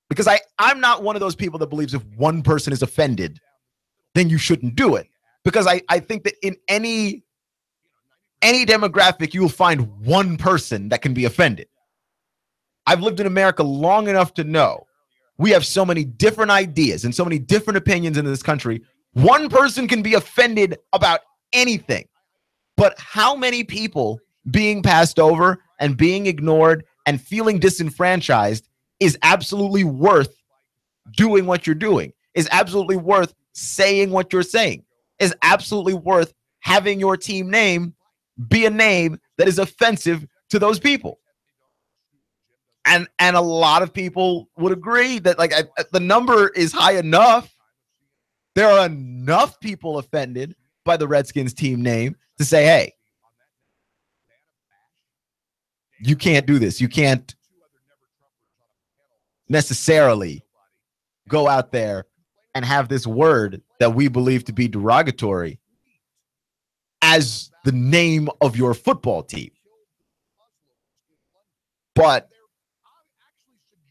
Because I'm not one of those people that believes if one person is offended, then you shouldn't do it. Because I think that in any demographic, you will find one person that can be offended. I've lived in America long enough to know we have so many different ideas and so many different opinions in this country. One person can be offended about anything. But how many people being passed over and being ignored and feeling disenfranchised is absolutely worth doing what you're doing, is absolutely worth saying what you're saying, is absolutely worth having your team name be a name that is offensive to those people. And a lot of people would agree that the number is high enough. There are enough people offended by the Redskins team name to say, hey, you can't do this. You can't necessarily go out there and have this word that we believe to be derogatory as the name of your football team. But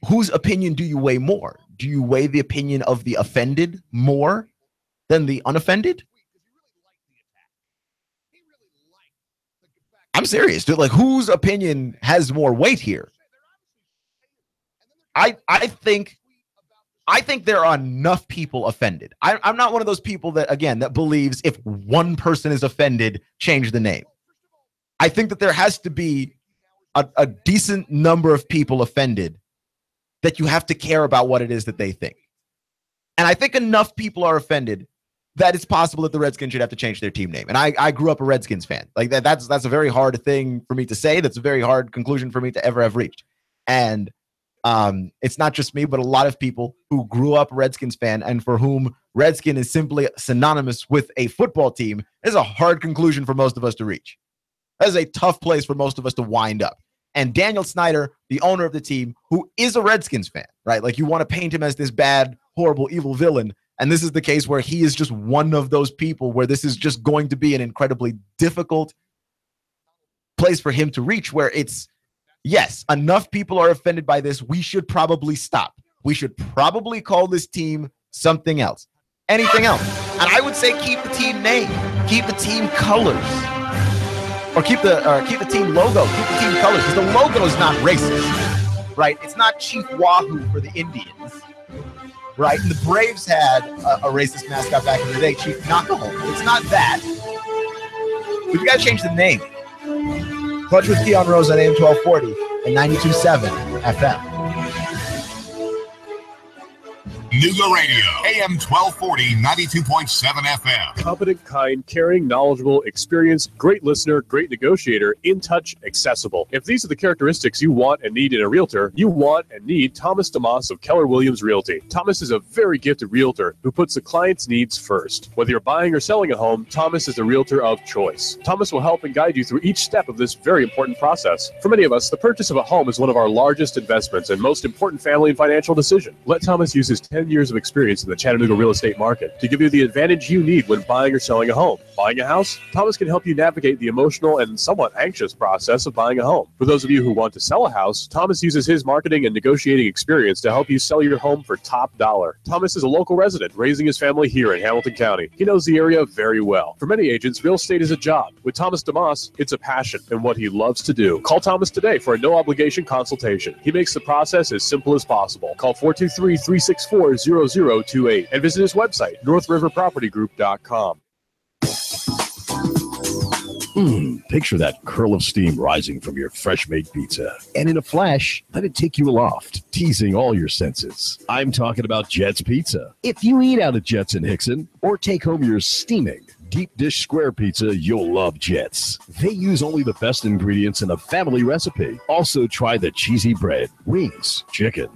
whose opinion do you weigh more? Do you weigh the opinion of the offended more than the unoffended? I'm serious, dude. Like, whose opinion has more weight here? I think there are enough people offended. I'm not one of those people that believes if one person is offended, change the name. I think that there has to be a decent number of people offended that you have to care about what it is that they think. And I think enough people are offended that it's possible that the Redskins should have to change their team name. And I grew up a Redskins fan. Like that's a very hard thing for me to say. That's a very hard conclusion for me to ever have reached. And it's not just me, but a lot of people who grew up a Redskins fan and for whom Redskin is simply synonymous with a football team is a hard conclusion for most of us to reach. That is a tough place for most of us to wind up. And Daniel Snyder, the owner of the team, who is a Redskins fan, right? Like, you want to paint him as this bad, horrible, evil villain. And this is the case where he is just one of those people where this is just going to be an incredibly difficult place for him to reach, where it's, yes, enough people are offended by this. We should probably stop. We should probably call this team something else. Anything else. And I would say keep the team name, keep the team colors. Or keep the team logo, keep the team colors, because the logo is not racist, right? It's not Chief Wahoo for the Indians, right? And the Braves had a racist mascot back in the day, Chief Knockahole. It's not that. We've got to change the name. Clutch with Keon Rose on AM 1240 and 92.7 FM.
Nooga Radio, AM 1240, 92.7 FM.
Competent, kind, caring, knowledgeable, experienced, great listener, great negotiator, in touch, accessible. If these are the characteristics you want and need in a realtor, you want and need Thomas DeMoss of Keller Williams Realty. Thomas is a very gifted realtor who puts the client's needs first. Whether you're buying or selling a home, Thomas is the realtor of choice. Thomas will help and guide you through each step of this very important process. For many of us, the purchase of a home is one of our largest investments and most important family and financial decision. Let Thomas use his 10 years of experience in the Chattanooga real estate market to give you the advantage you need when buying or selling a home. Buying a house? Thomas can help you navigate the emotional and somewhat anxious process of buying a home. For those of you who want to sell a house, Thomas uses his marketing and negotiating experience to help you sell your home for top dollar. Thomas is a local resident raising his family here in Hamilton County. He knows the area very well. For many agents, real estate is a job. With Thomas DeMoss, it's a passion and what he loves to do. Call Thomas today for a no-obligation consultation. He makes the process as simple as possible. Call 423-364-0028 and visit his website, northriverpropertygroup.com.
Picture that curl of steam rising from your fresh-made pizza. And in a flash, let it take you aloft, teasing all your senses. I'm talking about Jet's Pizza. If you eat out at Jet's in Hickson or take home your steaming deep dish square pizza, you'll love Jet's. They use only the best ingredients in a family recipe. Also try the cheesy bread, wings, chicken,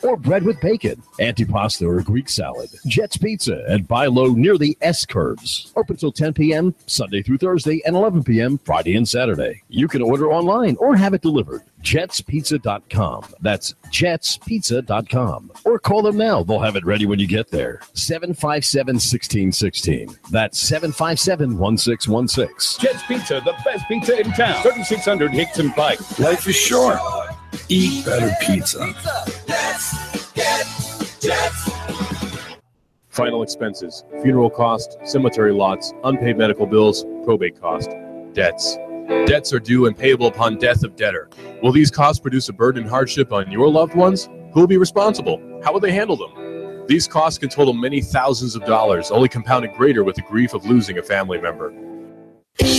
or bread with bacon, antipasta or Greek salad. Jet's Pizza at Buy Low near the S-Curves. Open till 10 p.m. Sunday through Thursday and 11 p.m. Friday and Saturday. You can order online or have it delivered. jetspizza.com. That's jetspizza.com. Or call them now. They'll have it ready when you get there. 757-1616. That's 757-1616.
Jet's Pizza, the best pizza in town. 3600 Hickson Pike.
Life is short. Eat better pizza.
Jets. Final expenses, funeral cost, cemetery lots, unpaid medical bills, probate cost, debts. Debts are due and payable upon death of debtor. Will these costs produce a burden and hardship on your loved ones? Who will be responsible? How will they handle them? These costs can total many thousands of dollars, only compounded greater with the grief of losing a family member.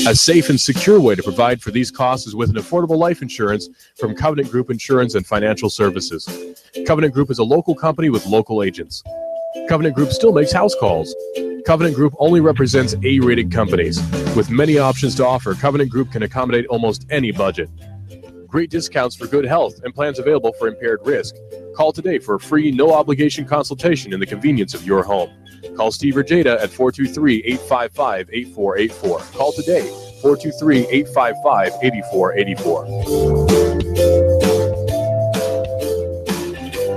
A safe and secure way to provide for these costs is with an affordable life insurance from Covenant Group Insurance and Financial Services. Covenant Group is a local company with local agents. Covenant Group still makes house calls. Covenant Group only represents A-rated companies. With many options to offer, Covenant Group can accommodate almost any budget. Great discounts for good health and plans available for impaired risk. Call today for a free, no-obligation consultation in the convenience of your home. Call Steve or Jada at 423-855-8484. Call today, 423-855-8484.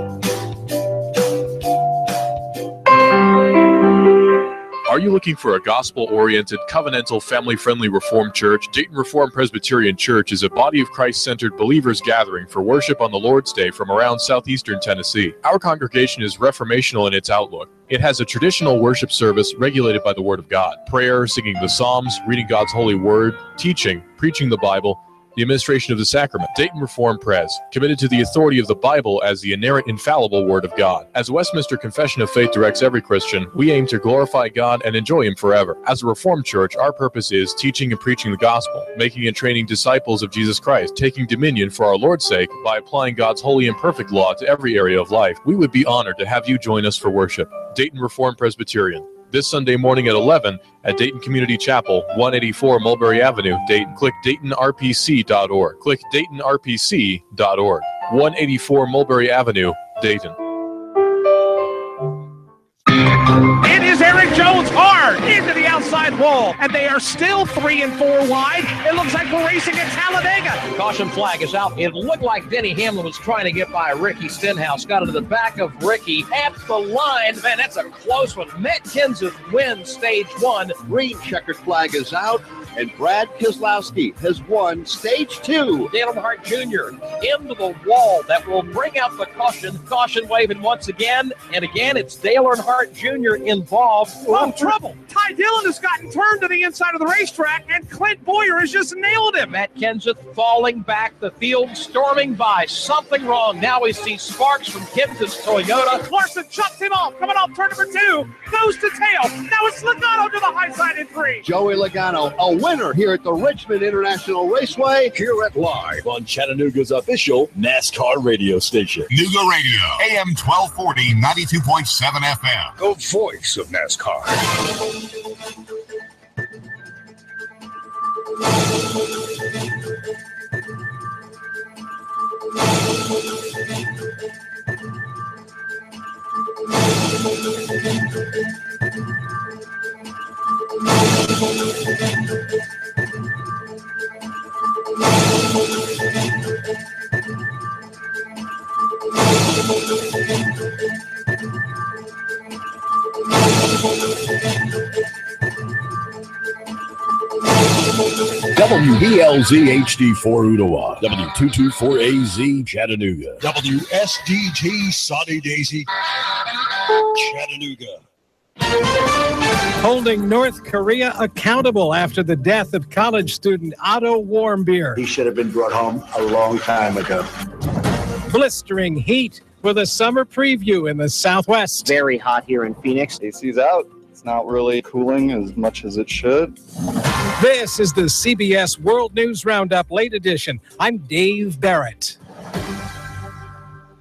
Are you looking for a gospel-oriented, covenantal, family-friendly Reformed church? Dayton Reformed Presbyterian Church is a body of Christ-centered believers gathering for worship on the Lord's Day from around southeastern Tennessee. Our congregation is reformational in its outlook. It has a traditional worship service regulated by the Word of God. Prayer, singing the Psalms, reading God's holy Word, teaching, preaching the Bible, the administration of the sacrament. Dayton Reformed Pres, committed to the authority of the Bible as the inerrant, infallible Word of God. As Westminster Confession of Faith directs every Christian, we aim to glorify God and enjoy Him forever. As a Reformed church, our purpose is teaching and preaching the gospel, making and training disciples of Jesus Christ, taking dominion for our Lord's sake by applying God's holy and perfect law to every area of life. We would be honored to have you join us for worship. Dayton Reformed Presbyterian. This Sunday morning at 11 at Dayton Community Chapel, 184 Mulberry Avenue, Dayton. Click DaytonRPC.org. Click DaytonRPC.org. 184 Mulberry Avenue, Dayton.
It is Eric Jones hard into the outside wall, and they are still 3 and 4 wide. It looks like we're racing at Talladega.
Caution flag is out. It looked like Denny Hamlin was trying to get by Ricky Stenhouse. Got into the back of Ricky at the line. Man, that's a close one. Matt Kenseth wins stage 1.
Green checkered flag is out, and Brad Keselowski has won stage 2.
Dale Earnhardt Jr. into the wall. That will bring out the caution. Caution waving once again. And again, it's Dale Earnhardt Jr. involved.
Oh, trouble. Ty Dillon has gotten turned to the inside of the racetrack, and Clint Boyer has just nailed him.
Matt Kenseth falling back, the field storming by. Something wrong. Now we see sparks from Kenseth's Toyota.
Larson chucks him off. Coming off turn number 2. Goes to tail. Now it's Logano to the high side in 3.
Joey Logano, a winner here at the Richmond International Raceway.
Here at Live on Chattanooga's official NASCAR radio station.
Nooga Radio, AM 1240, 92.7 FM.
The voice of NASCAR.
WBLZ HD4 Ottawa, W224AZ Chattanooga,
WSDT Sunny Daisy Chattanooga.
Holding North Korea accountable after the death of college student Otto Warmbier.
He should have been brought home a long time ago.
Blistering heat with a summer preview in the Southwest.
Very hot here in Phoenix.
AC's out. It's not really cooling as much as it should.
This is the CBS World News Roundup Late Edition. I'm Dave Barrett.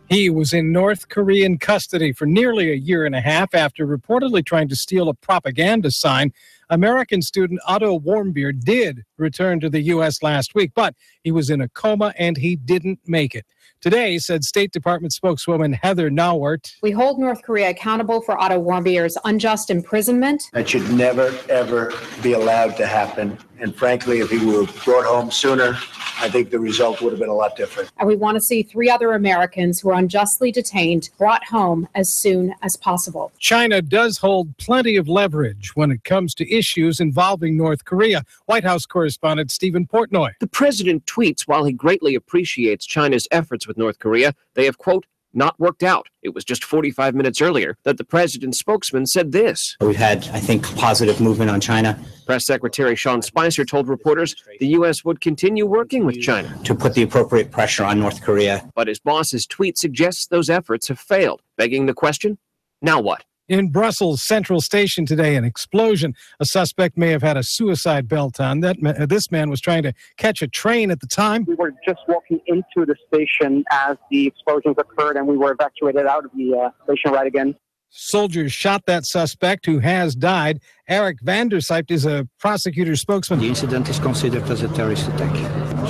He was in North Korean custody for nearly a year and a half after reportedly trying to steal a propaganda sign. American student Otto Warmbier did return to the U.S. last week, but he was in a coma and he didn't make it. Today, said State Department spokeswoman Heather Nauert.
We hold North Korea accountable for Otto Warmbier's unjust imprisonment.
That should never, ever be allowed to happen. And frankly, if he were brought home sooner, I think the result would have been a lot different.
And we want to see 3 other Americans who are unjustly detained brought home as soon as possible.
China does hold plenty of leverage when it comes to issues involving North Korea. White House correspondent Stephen Portnoy.
The president tweets while he greatly appreciates China's efforts with North Korea, they have, quote, not worked out. It was just 45 minutes earlier that the president's spokesman said this.
We've had, I think, positive movement on China.
Press Secretary Sean Spicer told reporters the U.S. would continue working with China
to put the appropriate pressure on North Korea.
But his boss's tweet suggests those efforts have failed, begging the question, now what?
In Brussels Central Station today, an explosion. A suspect may have had a suicide belt on. This man was trying to catch a train at the time.
We were just walking into the station as the explosions occurred, and we were evacuated out of the station right again.
Soldiers shot that suspect who has died. Eric van der Sijpt is a prosecutor's spokesman.
The incident is considered as a terrorist attack.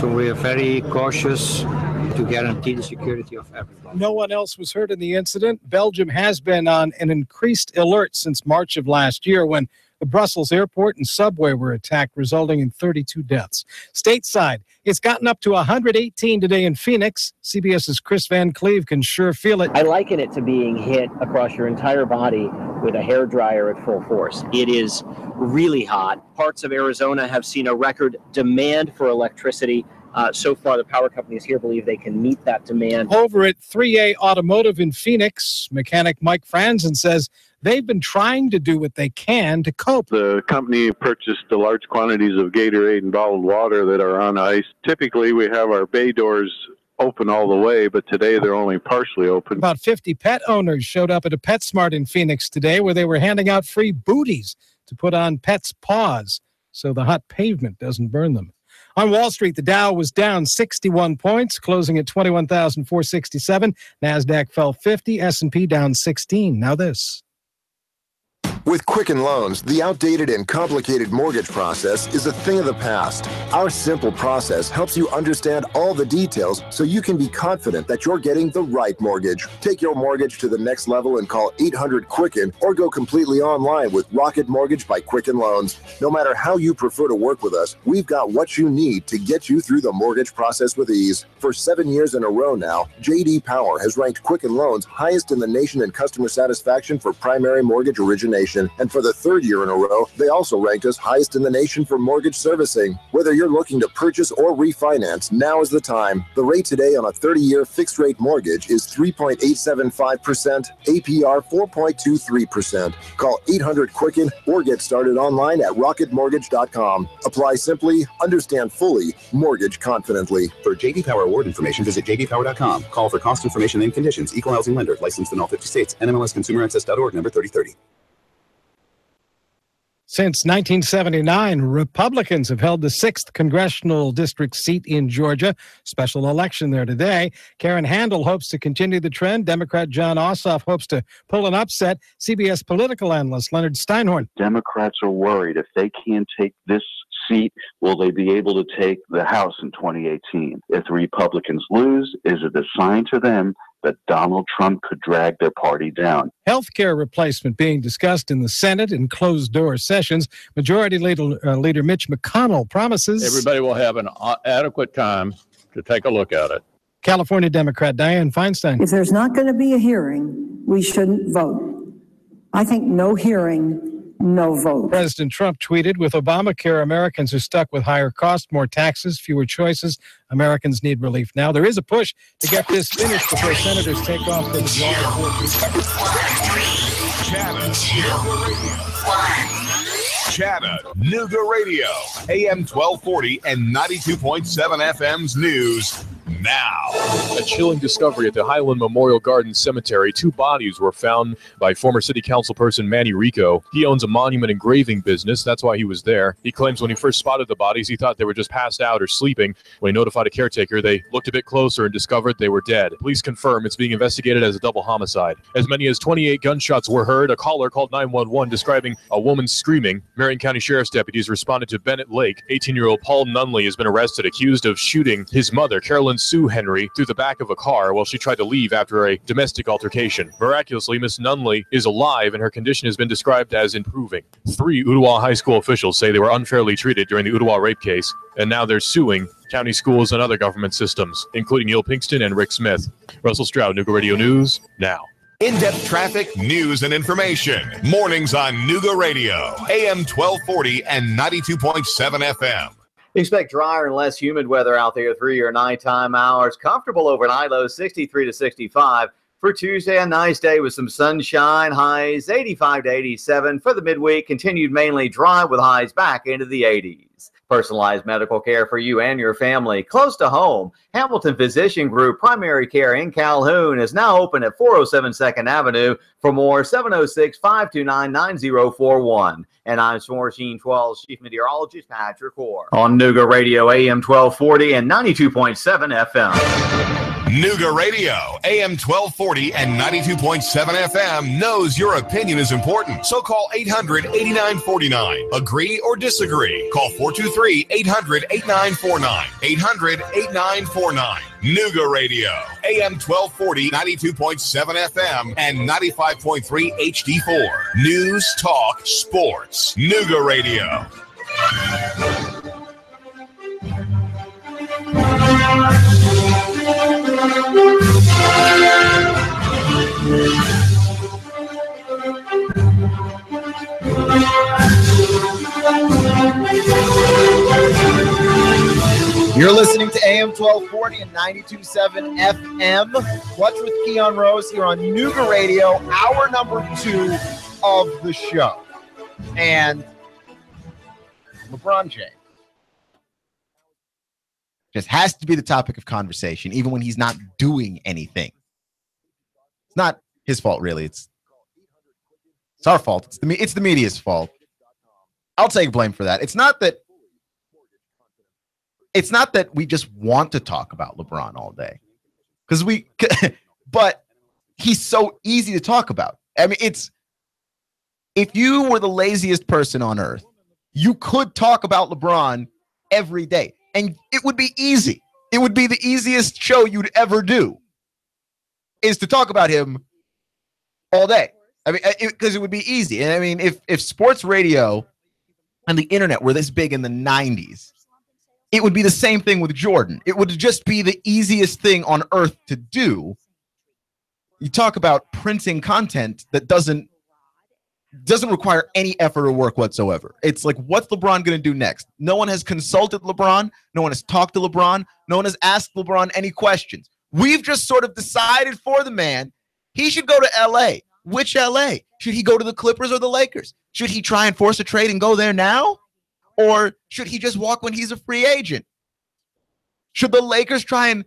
So we are very cautious to guarantee the security of everyone.
No one else was hurt in the incident. Belgium has been on an increased alert since March of last year when the Brussels airport and subway were attacked, resulting in 32 deaths. Stateside, it's gotten up to 118 today in Phoenix. CBS's Chris Van Cleve can sure feel it.
I liken it to being hit across your entire body
with a hairdryer at full force. It is really hot. Parts of Arizona have seen a record demand for electricity. So far, the power companies here believe they can meet that demand.
Over at 3A Automotive in Phoenix, mechanic Mike Franzen says they've been trying to do what they can to cope.
The company purchased the large quantities of Gatorade and bottled water that are on ice. Typically, we have our bay doors open all the way, but today they're only partially open.
About 50 pet owners showed up at a PetSmart in Phoenix today where they were handing out free booties to put on pets' paws so the hot pavement doesn't burn them. On Wall Street, the Dow was down 61 points, closing at 21,467. NASDAQ fell 50, S&P down 16. Now this.
With Quicken Loans, the outdated and complicated mortgage process is a thing of the past. Our simple process helps you understand all the details so you can be confident that you're getting the right mortgage. Take your mortgage to the next level and call 800-QUICKEN or go completely online with Rocket Mortgage by Quicken Loans. No matter how you prefer to work with us, we've got what you need to get you through the mortgage process with ease. For 7 years in a row now, J.D. Power has ranked Quicken Loans highest in the nation in customer satisfaction for primary mortgage origination. And for the third year in a row, they also ranked us highest in the nation for mortgage servicing. Whether you're looking to purchase or refinance, now is the time. The rate today on a 30-year fixed-rate mortgage is 3.875%, APR 4.23%. Call 800-QUICKEN or get started online at rocketmortgage.com. Apply simply, understand fully, mortgage confidently.
For J.D. Power award information, visit jdpower.com. Call for cost information and conditions. Equal housing lender. Licensed in all 50 states. NMLSConsumerAccess.org, number 3030.
Since 1979, Republicans have held the 6th congressional district seat in Georgia. Special election there today. Karen Handel hopes to continue the trend. Democrat John Ossoff hopes to pull an upset. CBS political analyst Leonard Steinhorn.
Democrats are worried if they can't take this seat, will they be able to take the House in 2018? If the Republicans lose, is it a sign to them that Donald Trump could drag their party down?
Healthcare replacement being discussed in the Senate in closed-door sessions. Majority Leader Mitch McConnell promises
everybody will have an adequate time to take a look at it.
California Democrat Dianne Feinstein.
If there's not going to be a hearing, we shouldn't vote. I think no hearing, no vote.
President Trump tweeted, with Obamacare, Americans are stuck with higher costs, more taxes, fewer choices. Americans need relief now. There is a push to get this finished before senators take off for the
Chattanooga Radio, AM 1240 and 92.7 FM's news. Now,
a chilling discovery at the Highland Memorial Garden Cemetery. 2 bodies were found by former city council person Manny Rico. He owns a monument engraving business. That's why he was there. He claims when he first spotted the bodies, he thought they were just passed out or sleeping. When he notified a caretaker, they looked a bit closer and discovered they were dead. Police confirm it's being investigated as a double homicide. As many as 28 gunshots were heard. A caller called 911 describing a woman screaming. Marion County Sheriff's deputies responded to Bennett Lake. 18-year-old Paul Nunley has been arrested, accused of shooting his mother, Carolyn Sue Henry, through the back of a car while she tried to leave after a domestic altercation. Miraculously, Miss Nunley is alive and her condition has been described as improving. 3 Ottawa High School officials say they were unfairly treated during the Ottawa rape case, and now they're suing county schools and other government systems, including Neil Pinkston and Rick Smith. Russell Stroud, Nooga Radio News, now.
In-depth traffic, news, and information. Mornings on Nooga Radio, AM 1240 and 92.7 FM.
Expect drier and less humid weather out there through your nighttime hours. Comfortable overnight, lows 63 to 65. For Tuesday, a nice day with some sunshine, highs 85 to 87. For the midweek, continued mainly dry with highs back into the 80s. Personalized medical care for you and your family close to home. Hamilton Physician Group Primary Care in Calhoun is now open at 407 2nd Avenue. For more, 706-529-9041. And I'm Swarsheen 12's Chief Meteorologist Patrick Orr. On Nooga Radio, AM 1240 and 92.7 FM.
Nooga Radio, AM 1240 and 92.7 FM knows your opinion is important. So call 800-8949. Agree or disagree? Call 423-800-8949. 800-8949. Nooga Radio, AM 1240, 92.7 FM, and 95.3 HD4. News, talk, sports. Nooga Radio.
You're listening to AM 1240 and 92.7 FM. What's with Keon Rose here on Nooga Radio, hour number 2 of the show. And LeBron James just has to be the topic of conversation, even when he's not doing anything. It's not his fault, really. It's our fault. It's the media's fault. I'll take blame for that. It's not that we just want to talk about LeBron all day, but he's so easy to talk about. I mean, if you were the laziest person on earth, you could talk about LeBron every day, and it would be easy. It would be the easiest show you'd ever do, is to talk about him all day. I mean, because it would be easy. And I mean, if sports radio and the internet were this big in the 90s, it would be the same thing with Jordan. It would just be the easiest thing on earth to do. You talk about printing content that doesn't require any effort or work whatsoever. It's like, what's LeBron going to do next? No one has consulted LeBron. No one has talked to LeBron. No one has asked LeBron any questions. We've just sort of decided for the man he should go to L.A. Which L.A.? Should he go to the Clippers or the Lakers? Should he try and force a trade and go there now? Or should he just walk when he's a free agent? Should the Lakers try and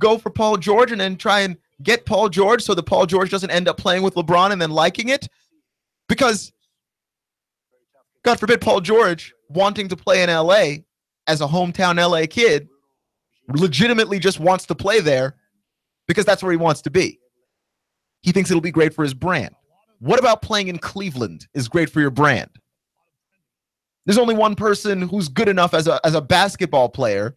go for Paul George and then try and get Paul George so that Paul George doesn't end up playing with LeBron and then liking it? Because, God forbid, Paul George wanting to play in L.A. as a hometown L.A. kid legitimately just wants to play there because that's where he wants to be. He thinks it'll be great for his brand. What about playing in Cleveland is great for your brand? There's only one person who's good enough as a basketball player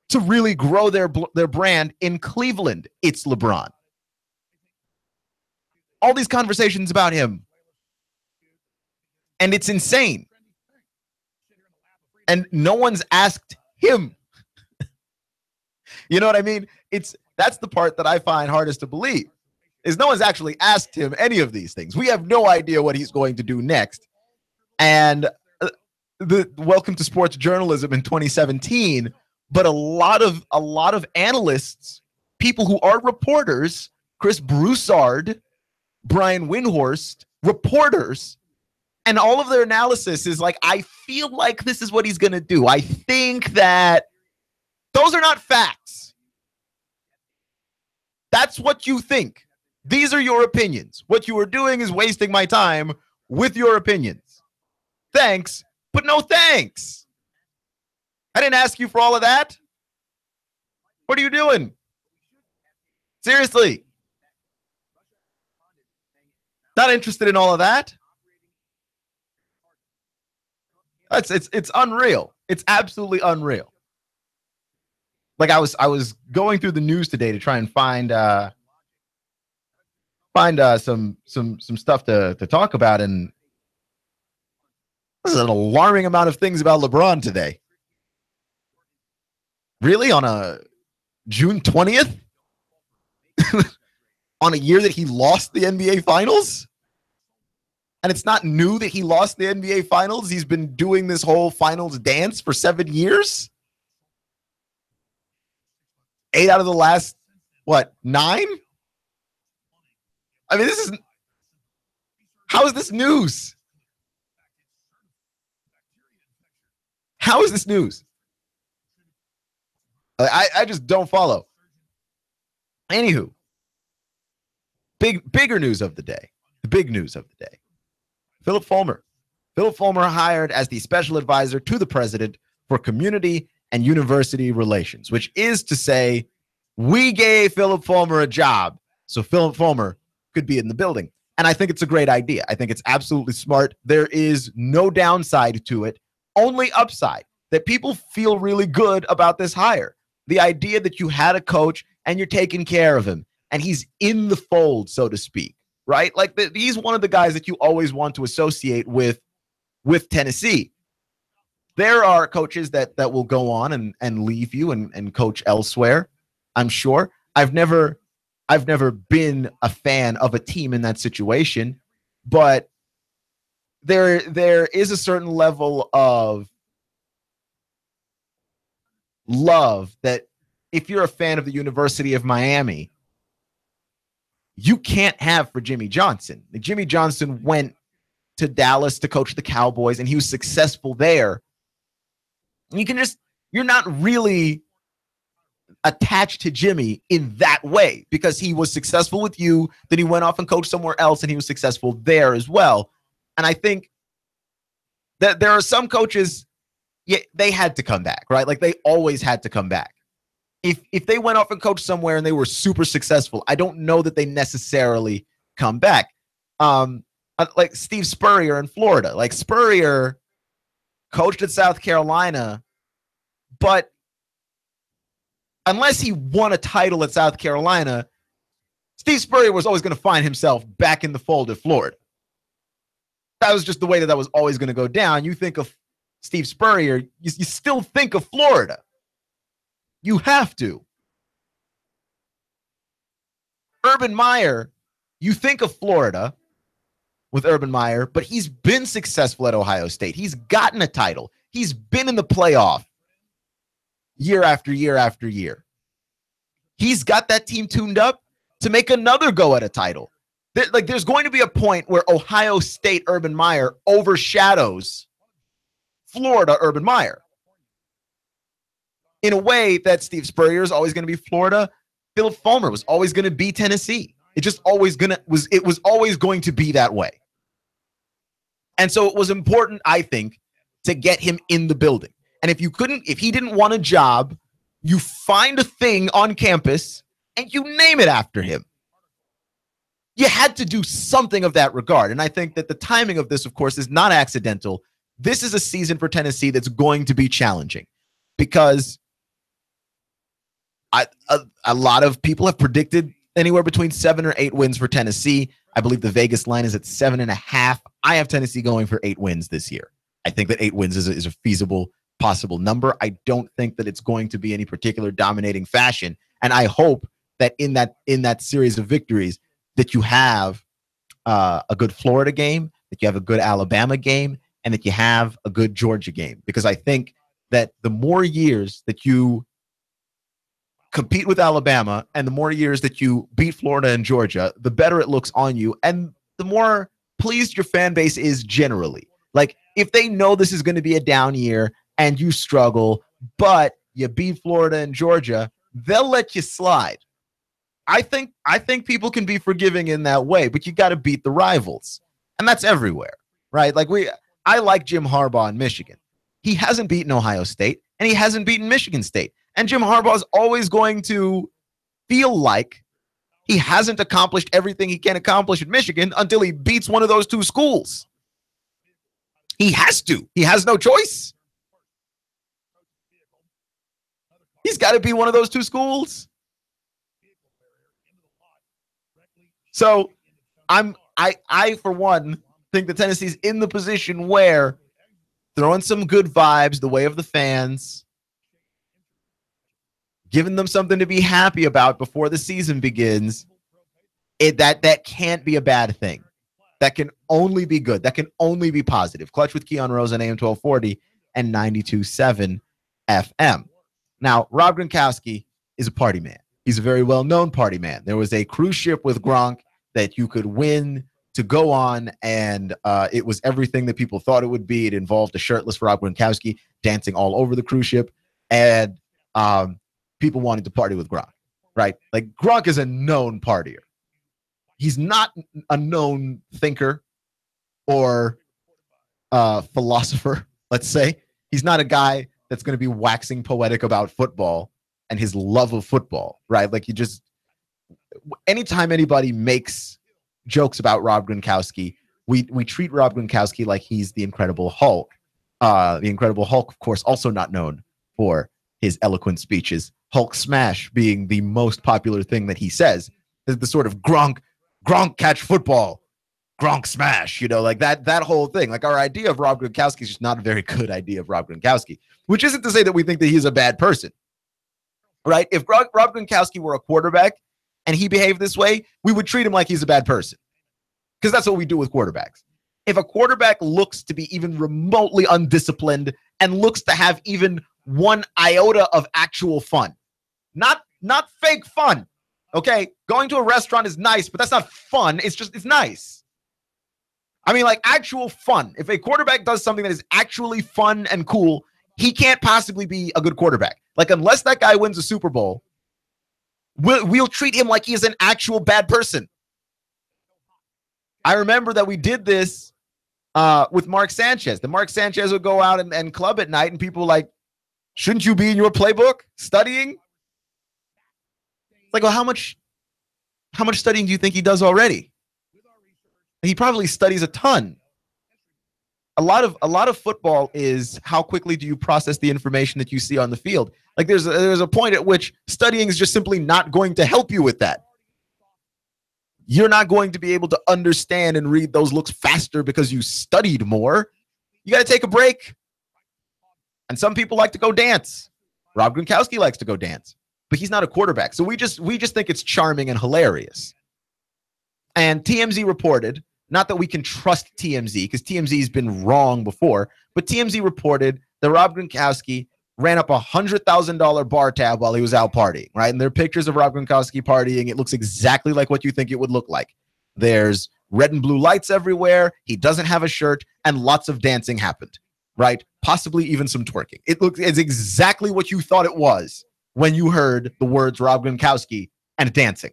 to really grow their brand in Cleveland. It's LeBron. All these conversations about him, and it's insane. And no one's asked him. You know what I mean? That's the part that I find hardest to believe, is no one's actually asked him any of these things. We have no idea what he's going to do next. And the welcome to sports journalism in 2017, but a lot of analysts, people who are reporters, Chris Broussard, Brian Windhorst, reporters, and all of their analysis is like, I feel like this is what he's going to do. I think that those are not facts. That's what you think. These are your opinions. What you are doing is wasting my time with your opinions. Thanks, but no thanks. I didn't ask you for all of that. What are you doing? Seriously. Not interested in all of that. It's unreal. It's absolutely unreal. Like I was going through the news today to try and find some stuff to talk about, and this is an alarming amount of things about LeBron today. Really? On a June 20th? On a year that he lost the NBA Finals? And it's not new that he lost the NBA Finals. He's been doing this whole finals dance for 7 years. 8 out of the last, 9? I mean, how is this news? How is this news? I just don't follow. Anywho, bigger news of the day. The big news of the day. Philip Fulmer. Philip Fulmer hired as the special advisor to the president for community and university relations, which is to say, we gave Philip Fulmer a job so Philip Fulmer could be in the building. And I think it's a great idea. I think it's absolutely smart. There is no downside to it, only upside, that people feel really good about this hire. The idea that you had a coach and you're taking care of him and he's in the fold, so to speak, right? Like he's one of the guys that you always want to associate with Tennessee. There are coaches that will go on and leave you and coach elsewhere, I'm sure. I've never been a fan of a team in that situation, but there is a certain level of love that if you're a fan of the University of Miami, you can't have for Jimmy Johnson. Jimmy Johnson went to Dallas to coach the Cowboys, and he was successful there. You're not really attached to Jimmy in that way because he was successful with you. Then he went off and coached somewhere else and he was successful there as well. And I think that there are some coaches, they had to come back, right? Like they always had to come back. If they went off and coached somewhere and they were super successful, I don't know that they necessarily come back. Like Steve Spurrier in Florida. Like Spurrier coached at South Carolina, but unless he won a title at South Carolina, Steve Spurrier was always going to find himself back in the fold at Florida. That was just the way that was always going to go down. You think of Steve Spurrier, you still think of Florida. You have to. Urban Meyer, you think of Florida with Urban Meyer, but he's been successful at Ohio State. He's gotten a title. He's been in the playoff year after year after year. He's got that team tuned up to make another go at a title. There's going to be a point where Ohio State Urban Meyer overshadows Florida Urban Meyer. In a way that Steve Spurrier is always going to be Florida, Philip Fulmer was always going to be Tennessee. It was always going to be that way. And so it was important, I think, to get him in the building. And if he didn't want a job, you find a thing on campus and you name it after him. You had to do something of that regard. And I think that the timing of this, of course, is not accidental. This is a season for Tennessee that's going to be challenging because a lot of people have predicted anywhere between 7 or 8 wins for Tennessee. I believe the Vegas line is at 7.5. I have Tennessee going for 8 wins this year. I think that 8 wins is a feasible, possible number. I don't think that it's going to be any particular dominating fashion. And I hope that in that series of victories that you have a good Florida game, that you have a good Alabama game, and that you have a good Georgia game. Because I think that the more years that you compete with Alabama and the more years that you beat Florida and Georgia, the better it looks on you and the more pleased your fan base is generally. Like if they know this is going to be a down year and you struggle, but you beat Florida and Georgia, they'll let you slide. I think people can be forgiving in that way, but you got to beat the rivals. And that's everywhere, right? Like I like Jim Harbaugh in Michigan. He hasn't beaten Ohio State and he hasn't beaten Michigan State. And Jim Harbaugh is always going to feel like he hasn't accomplished everything he can accomplish at Michigan until he beats one of those 2 schools. He has to. He has no choice. He's got to be one of those 2 schools. So I for one think that Tennessee's in the position where throwing some good vibes the way of the fans, giving them something to be happy about before the season begins, that can't be a bad thing. That can only be good. That can only be positive. Clutch with Keon Rose on AM 1240 and 92.7 FM. Now, Rob Gronkowski is a party man. He's a very well-known party man. There was a cruise ship with Gronk that you could win to go on, and it was everything that people thought it would be. It involved a shirtless Rob Gronkowski dancing all over the cruise ship, and people wanted to party with Gronk, right? Like Gronk is a known partier. He's not a known thinker or philosopher, let's say. He's not a guy that's going to be waxing poetic about football and his love of football, right? Like anytime anybody makes jokes about Rob Gronkowski, we treat Rob Gronkowski like he's the Incredible Hulk. The Incredible Hulk, of course, also not known for his eloquent speeches. Hulk smash being the most popular thing that he says. The sort of Gronk catch football, Gronk smash, like that whole thing. Like our idea of Rob Gronkowski is just not a very good idea of Rob Gronkowski, which isn't to say that we think that he's a bad person, right? If Rob Gronkowski were a quarterback and he behaved this way, we would treat him like he's a bad person because that's what we do with quarterbacks. If a quarterback looks to be even remotely undisciplined and looks to have even one iota of actual fun. Not fake fun. Okay? Going to a restaurant is nice, but that's not fun. It's nice. I mean, like actual fun. If a quarterback does something that is actually fun and cool, he can't possibly be a good quarterback. Like, unless that guy wins a Super Bowl, we'll treat him like he is an actual bad person. I remember that we did this with Mark Sanchez. The Mark Sanchez would go out and club at night, and people were like, shouldn't you be in your playbook studying? Like, well, how much studying do you think he does already? He probably studies a ton. A lot of football is how quickly do you process the information that you see on the field. Like there's a point at which studying is just simply not going to help you with that. You're not going to be able to understand and read those looks faster because you studied more. You got to take a break. And some people like to go dance. Rob Gronkowski likes to go dance, but he's not a quarterback. So we just think it's charming and hilarious. And TMZ reported, not that we can trust TMZ because TMZ has been wrong before, but TMZ reported that Rob Gronkowski ran up $100,000 bar tab while he was out partying, right? And there are pictures of Rob Gronkowski partying. It looks exactly like what you think it would look like. There's red and blue lights everywhere. He doesn't have a shirt, and lots of dancing happened, right? Possibly even some twerking. It's exactly what you thought it was when you heard the words Rob Gronkowski and dancing.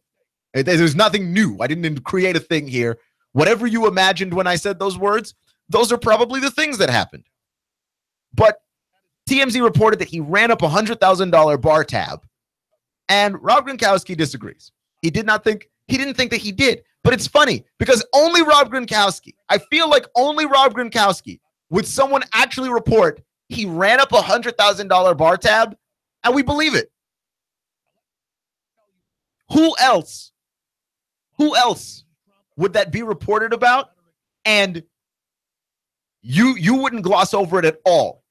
There's nothing new. I didn't create a thing here. Whatever you imagined when I said those words, those are probably the things that happened. But TMZ reported that he ran up $100,000 bar tab, and Rob Gronkowski disagrees. He didn't think that he did. But it's funny because only Rob Gronkowski, I feel like only Rob Gronkowski would someone actually report he ran up $100,000 bar tab, and we believe it. Who else would that be reported about? And you wouldn't gloss over it at all.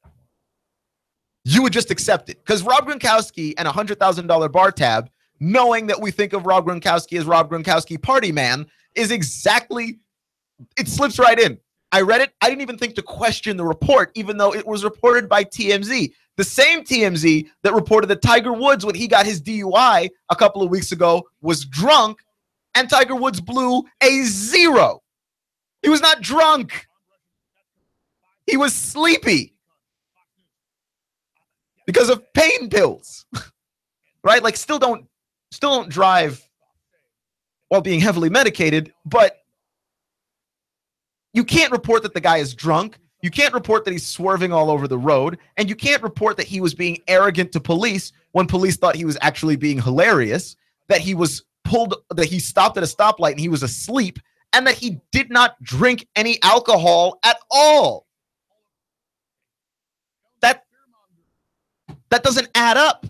You would just accept it. Because Rob Gronkowski and $100,000 bar tab, knowing that we think of Rob Gronkowski as Rob Gronkowski party man, is exactly, it slips right in. I read it. I didn't even think to question the report, even though it was reported by TMZ. The same TMZ that reported that Tiger Woods, when he got his DUI a couple of weeks ago, was drunk, and Tiger Woods blew a 0. He was not drunk. He was sleepy because of pain pills, right? Like still don't drive while being heavily medicated, but you can't report that the guy is drunk. You can't report that he's swerving all over the road, and you can't report that he was being arrogant to police when police thought he was actually being hilarious, that he stopped at a stoplight and he was asleep, and that he did not drink any alcohol at all. That doesn't add up.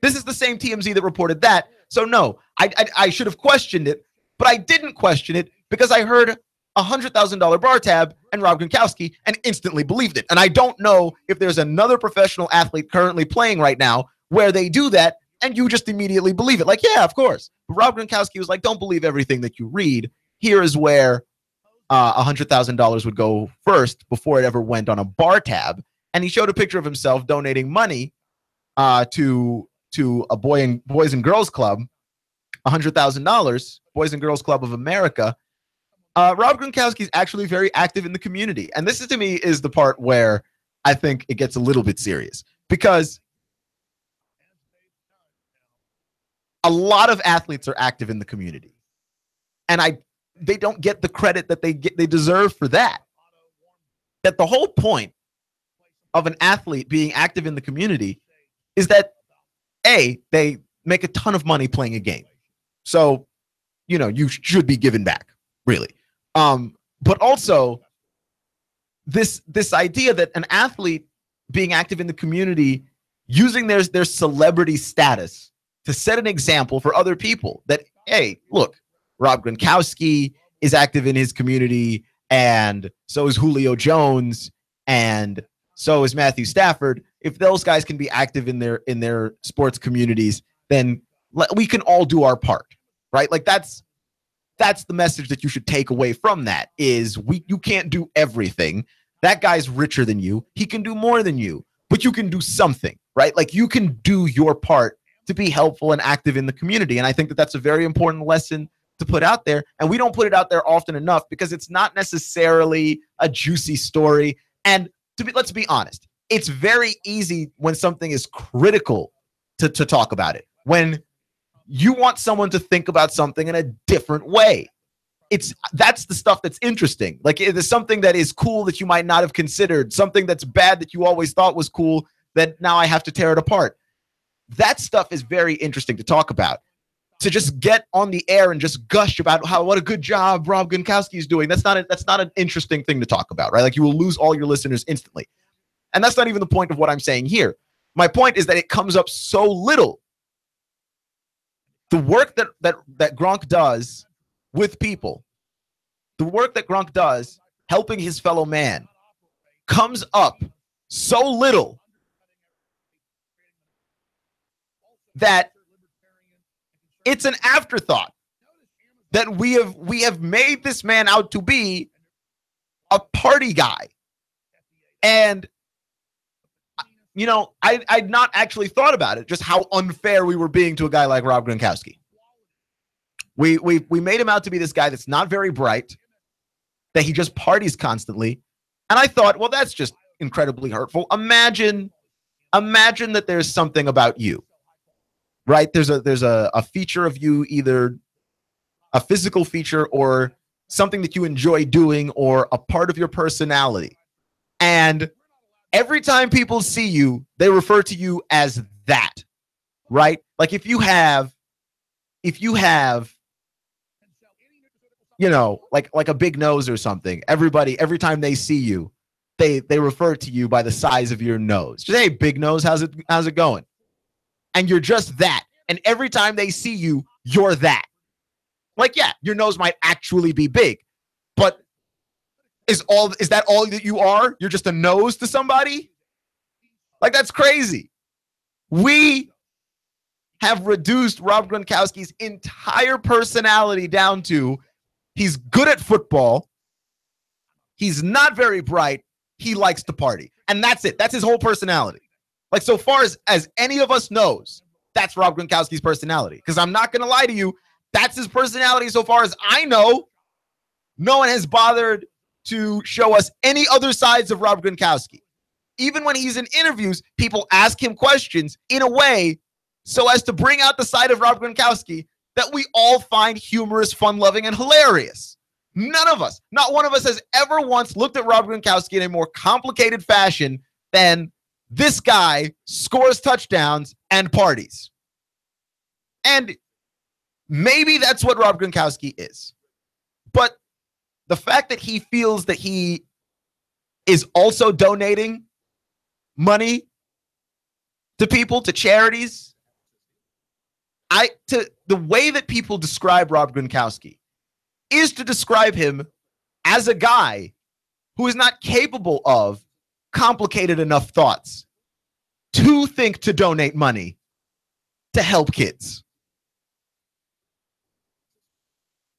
This is the same TMZ that reported that. So no, I should have questioned it, but I didn't question it because I heard $100,000 bar tab and Rob Gronkowski and instantly believed it. And I don't know if there's another professional athlete currently playing right now where they do that and you just immediately believe it. Like, yeah, of course. But Rob Gronkowski was like, don't believe everything that you read. Here is where $100,000 would go first before it ever went on a bar tab. And he showed a picture of himself donating money to a Boys and Girls Club, $100,000, Boys and Girls Club of America. Rob Gronkowski is actually very active in the community. And this, to me, is the part where I think it gets a little bit serious. Because a lot of athletes are active in the community. And they don't get the credit that they deserve for that. That the whole point of an athlete being active in the community is that, A, they make a ton of money playing a game. So, you should be given back, really. But also this idea that an athlete being active in the community, using their celebrity status to set an example for other people that, hey, look, Rob Gronkowski is active in his community, and so is Julio Jones, and so is Matthew Stafford. If those guys can be active in their sports communities, then we can all do our part, right? Like that's the message that you should take away from that is you can't do everything. That guy's richer than you. He can do more than you. but you can do something, right? Like you can do your part to be helpful and active in the community. And I think that that's a very important lesson to put out there. And we don't put it out there often enough because it's not necessarily a juicy story. And let's be honest, it's very easy when something is critical to talk about it. When you want someone to think about something in a different way. That's the stuff that's interesting. Like there's something that is cool that you might not have considered, something that's bad that you always thought was cool that now I have to tear it apart. That stuff is very interesting to talk about. To just get on the air and just gush about what a good job Rob Gronkowski is doing. That's not an interesting thing to talk about, right? Like you will lose all your listeners instantly. And that's not even the point of what I'm saying here. My point is that it comes up so little. The work that Gronk does with people, the work that Gronk does helping his fellow man comes up so little that it's an afterthought that we have made this man out to be a party guy. And you know, I'd not actually thought about it, just how unfair we were being to a guy like Rob Gronkowski. We made him out to be this guy that's not very bright, that he just parties constantly. And I thought, well, that's just incredibly hurtful. Imagine that there's something about you, right? There's a feature of you, either a physical feature or something that you enjoy doing or a part of your personality. And every time people see you, they refer to you as that, right? Like if you have, you know, like a big nose or something, everybody, every time they see you, they refer to you by the size of your nose. Just, hey, big nose, how's it going? And you're just that. And every time they see you, you're that. Like, yeah, your nose might actually be big, but is that all that you are? You're just a nose to somebody? Like, that's crazy. We have reduced Rob Gronkowski's entire personality down to he's good at football, he's not very bright, he likes to party. And that's it. That's his whole personality. Like, so far as any of us knows, that's Rob Gronkowski's personality. Because I'm not going to lie to you, that's his personality so far as I know. No one has bothered to show us any other sides of Rob Gronkowski. Even when he's in interviews, people ask him questions in a way so as to bring out the side of Rob Gronkowski that we all find humorous, fun-loving, and hilarious. None of us, not one of us, has ever once looked at Rob Gronkowski in a more complicated fashion than this guy scores touchdowns and parties. And maybe that's what Rob Gronkowski is. But the fact that he feels that he is also donating money to people, to charities, the way that people describe Rob Gronkowski is to describe him as a guy who is not capable of complicated enough thoughts to think to donate money to help kids.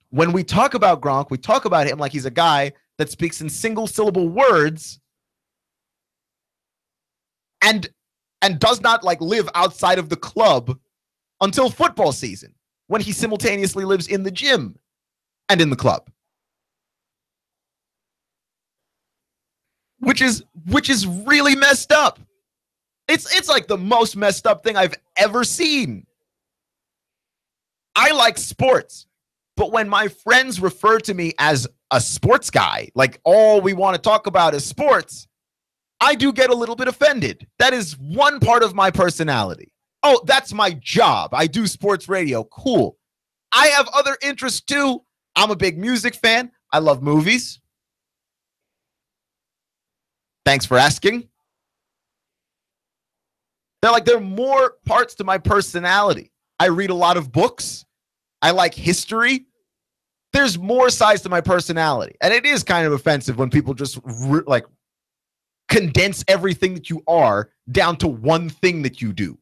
When we talk about Gronk, we talk about him like he's a guy that speaks in single-syllable words and does not like live outside of the club until football season, when he simultaneously lives in the gym and in the club. Which is really messed up. It's like the most messed up thing I've ever seen. I like sports, but when my friends refer to me as a sports guy, like all we want to talk about is sports, I do get a little bit offended. That is one part of my personality. Oh, that's my job. I do sports radio. Cool. I have other interests too. I'm a big music fan. I love movies. Thanks for asking. There are more parts to my personality. I read a lot of books. I like history. There's more sides to my personality. And it is kind of offensive when people just condense everything that you are down to one thing that you do,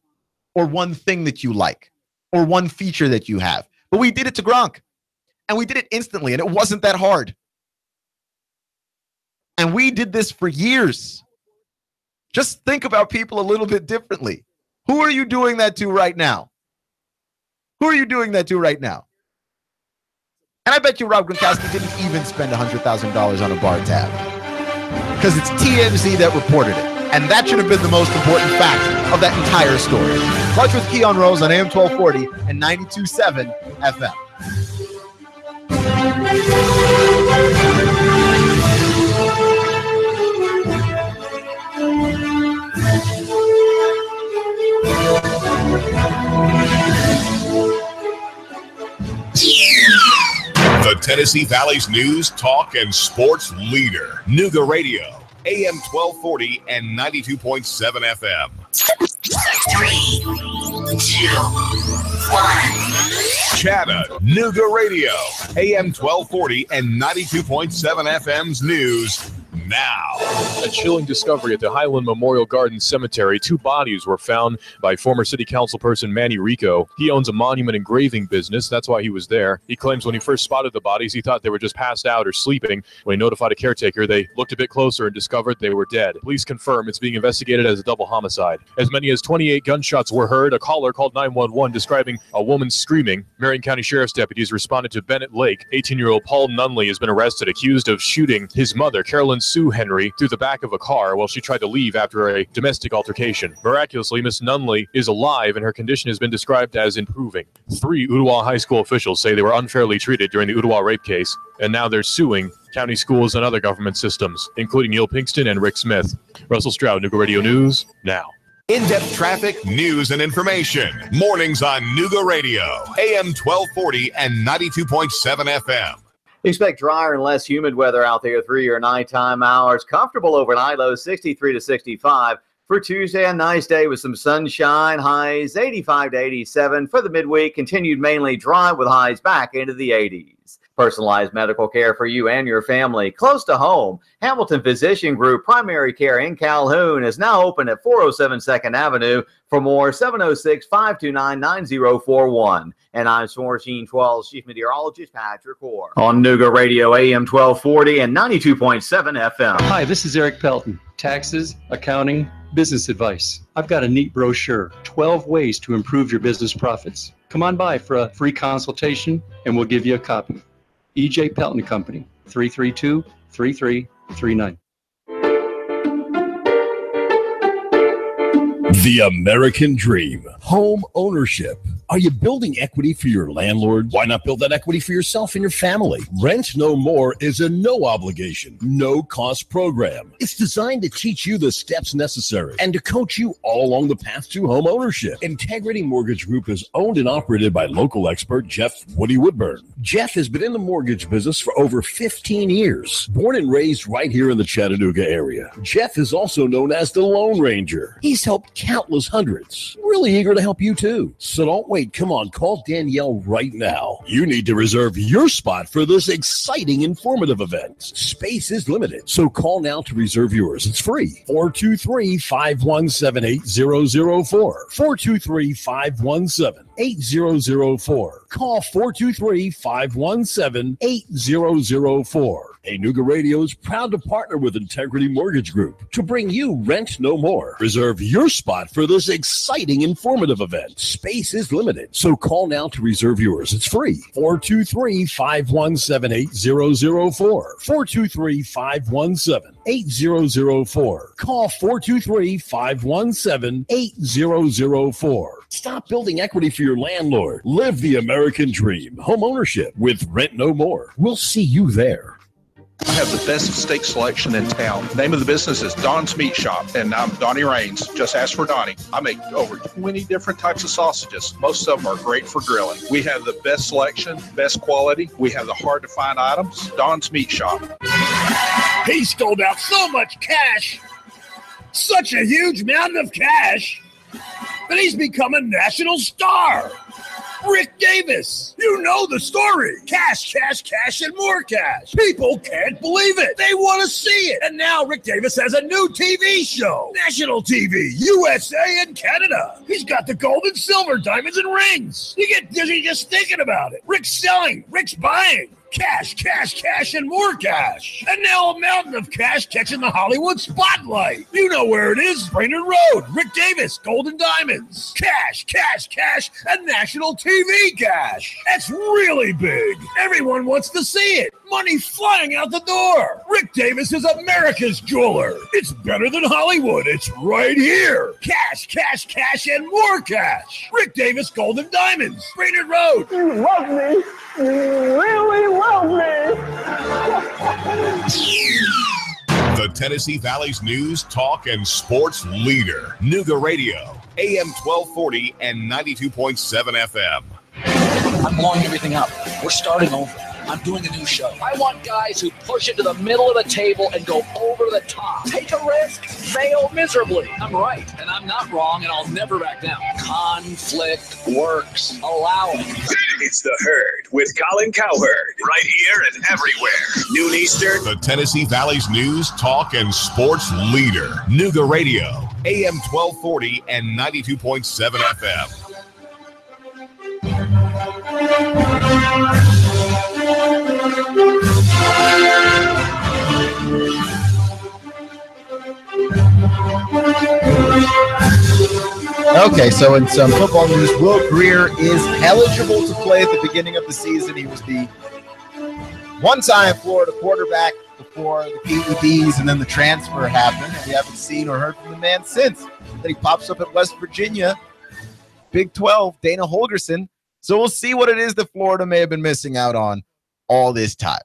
or one thing that you like, or one feature that you have. But we did it to Gronk, and we did it instantly, and it wasn't that hard. And we did this for years. Just think about people a little bit differently. Who are you doing that to right now? Who are you doing that to right now? And I bet you Rob Gronkowski didn't even spend $100,000 on a bar tab, because it's TMZ that reported it. And that should have been the most important fact of that entire story. Lunch with Keon Rose on AM 1240 and 92.7 FM.
The Tennessee Valley's news, talk, and sports leader. Nooga Radio, AM 1240 and 92.7 FM.
3, 2, 1.
Chattanooga Radio, AM 1240 and 92.7 FM's news now.
A chilling discovery at the Highland Memorial Garden Cemetery. 2 bodies were found by former city councilperson Manny Rico. He owns a monument engraving business. That's why he was there. He claims when he first spotted the bodies, he thought they were just passed out or sleeping. When he notified a caretaker, they looked a bit closer and discovered they were dead. Police confirm it's being investigated as a double homicide. As many as 28 gunshots were heard. A caller called 911 describing a woman screaming. Marion County Sheriff's deputies responded to Bennett Lake. 18-year-old Paul Nunley has been arrested, accused of shooting his mother, Carolyn Sue Henry, through the back of a car while she tried to leave after a domestic altercation. Miraculously, Miss Nunley is alive and her condition has been described as improving. 3 Ottawa High School officials say they were unfairly treated during the Ottawa rape case, and now they're suing county schools and other government systems, including Neil Pinkston and Rick Smith. Russell Stroud, Nooga Radio News, now.
In-depth traffic, news, and information. Mornings on Nooga Radio, AM 1240 and 92.7 FM.
Expect drier and less humid weather out there through your nighttime hours. Comfortable overnight, lows 63 to 65. For Tuesday, a nice day with some sunshine, highs 85 to 87. For the midweek, continued mainly dry with highs back into the 80s. Personalized medical care for you and your family close to home. Hamilton Physician Group Primary Care in Calhoun is now open at 407 2nd Avenue. For more, 706-529-9041. And I'm Sports Scene 12's Chief Meteorologist Patrick Orr on Nooga Radio AM 1240 and 92.7 FM.
Hi, this is Eric Pelton. Taxes, accounting, business advice. I've got a neat brochure, 12 ways to improve your business profits. Come on by for a free consultation and we'll give you a copy. EJ Pelton Company, 332-3339.
The American dream. Home ownership. Are you building equity for your landlord? Why not build that equity for yourself and your family? Rent No More is a no obligation, no cost program. It's designed to teach you the steps necessary and to coach you all along the path to home ownership. Integrity Mortgage Group is owned and operated by local expert Jeff Woody Woodburn. Jeff has been in the mortgage business for over 15 years. Born and raised right here in the Chattanooga area, Jeff is also known as the Lone Ranger. He's helped countless hundreds. Really eager to help you too. So don't wait. Come on, call Danielle right now. You need to reserve your spot for this exciting, informative event. Space is limited, so call now to reserve yours. It's free. 423-517-8004. 423-517-8004. Call 423-517-8004. Hey, Nooga Radio is proud to partner with Integrity Mortgage Group to bring you Rent No More. Reserve your spot for this exciting, informative event. Space is limited, so call now to reserve yours. It's free. 423-517-8004. 423-517-8004. Call 423-517-8004. Stop building equity for your landlord. Live the American dream. Home ownership with Rent No More. We'll see you there.
I have the best steak selection in town. Name of the business is Don's Meat Shop, and I'm Donnie Raines. Just ask for Donnie. I make over 20 different types of sausages. Most of them are great for grilling. We have the best selection, best quality. We have the hard-to-find items. Don's Meat Shop.
He stole out so much cash, such a huge mountain of cash, that he's become a national star. Rick Davis. You know the story. Cash, cash, cash, and more cash. People can't believe it. They want to see it. And now Rick Davis has a new TV show. National TV, USA and Canada. He's got the gold and silver, diamonds and rings. You get dizzy just thinking about it. Rick's selling. Rick's buying. Cash, cash, cash, and more cash. And now a mountain of cash catching the Hollywood spotlight. You know where it is. Brainerd Road, Rick Davis, Golden Diamonds. Cash, cash, cash, and national TV cash. That's really big. Everyone wants to see it. Money flying out the door. Rick Davis is America's jeweler. It's better than Hollywood. It's right here. Cash, cash, cash, and more cash. Rick Davis Golden Diamonds, Brainerd Road.
You love me. You really love me.
The Tennessee Valley's news, talk, and sports leader. Nooga Radio, AM 1240 and 92.7 FM.
I'm blowing everything up. We're starting over. I'm doing a new show. I want guys who push it to the middle of the table and go over the top. Take a risk, fail miserably. I'm right, and I'm not wrong, and I'll never back down. Conflict works. Allow it.
It's The Herd with Colin Cowherd. Right here and everywhere. Noon Eastern. The Tennessee Valley's news, talk, and sports leader. Nooga Radio, AM 1240 and 92.7 FM.
Okay, so in some football news, Will Greer is eligible to play at the beginning of the season. He was the one-time Florida quarterback before the PEDs, and then the transfer happened. We haven't seen or heard from the man since. Then he pops up at West Virginia, Big 12, Dana Holgorsen. So we'll see what it is that Florida may have been missing out on all this time.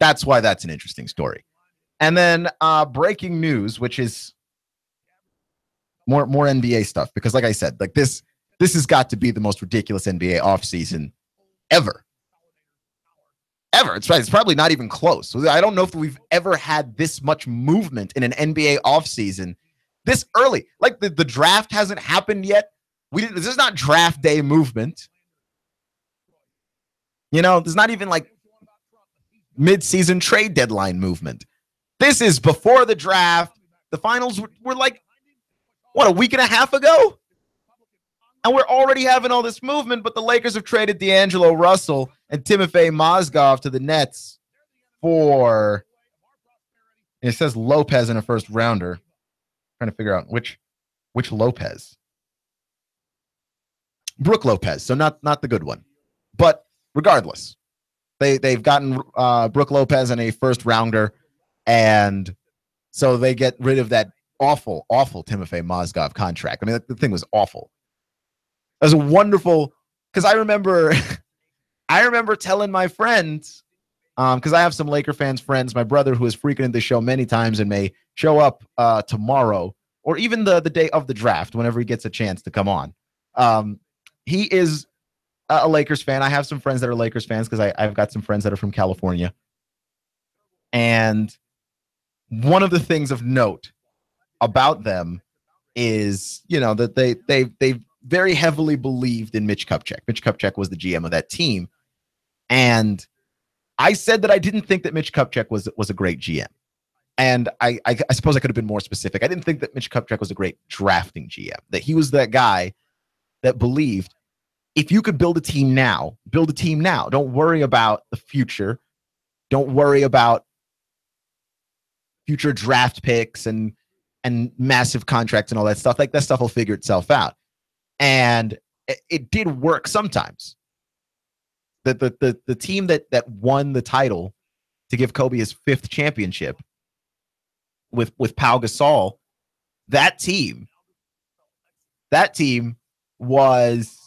That's why that's an interesting story. And then breaking news, which is more NBA stuff, because like I said, like this has got to be the most ridiculous NBA offseason ever. It's probably not even close. I don't know if we've ever had this much movement in an NBA offseason this early. Like the draft hasn't happened yet. This is not draft day movement. You know, there's not even like mid-season trade deadline movement. This is before the draft. The finals were like, what, a week and a half ago? And we're already having all this movement, but the Lakers have traded D'Angelo Russell and Timofey Mozgov to the Nets for, it says Lopez in a first rounder. Trying to figure out which Lopez. Brooke Lopez, so not the good one. But regardless, they've gotten Brooke Lopez in a first rounder, and so they get rid of that awful Timofey Mozgov contract. I mean, the thing was awful. It was a wonderful, because I remember telling my friends, because I have some Laker fans friends, my brother who has frequented the show many times and may show up tomorrow or even the day of the draft whenever he gets a chance to come on. He is a Lakers fan. I have some friends that are Lakers fans because I've got some friends that are from California. And one of the things of note about them is, you know, that they very heavily believed in Mitch Kupchak. Mitch Kupchak was the GM of that team. And I said that I didn't think that Mitch Kupchak was a great GM. And I suppose I could have been more specific. I didn't think that Mitch Kupchak was a great drafting GM, that he was that guy that believed if you could build a team now, build a team now. Don't worry about the future. Don't worry about future draft picks and massive contracts and all that stuff. Like that stuff will figure itself out. And it did work sometimes. The team that won the title to give Kobe his 5th championship with Pau Gasol, that team was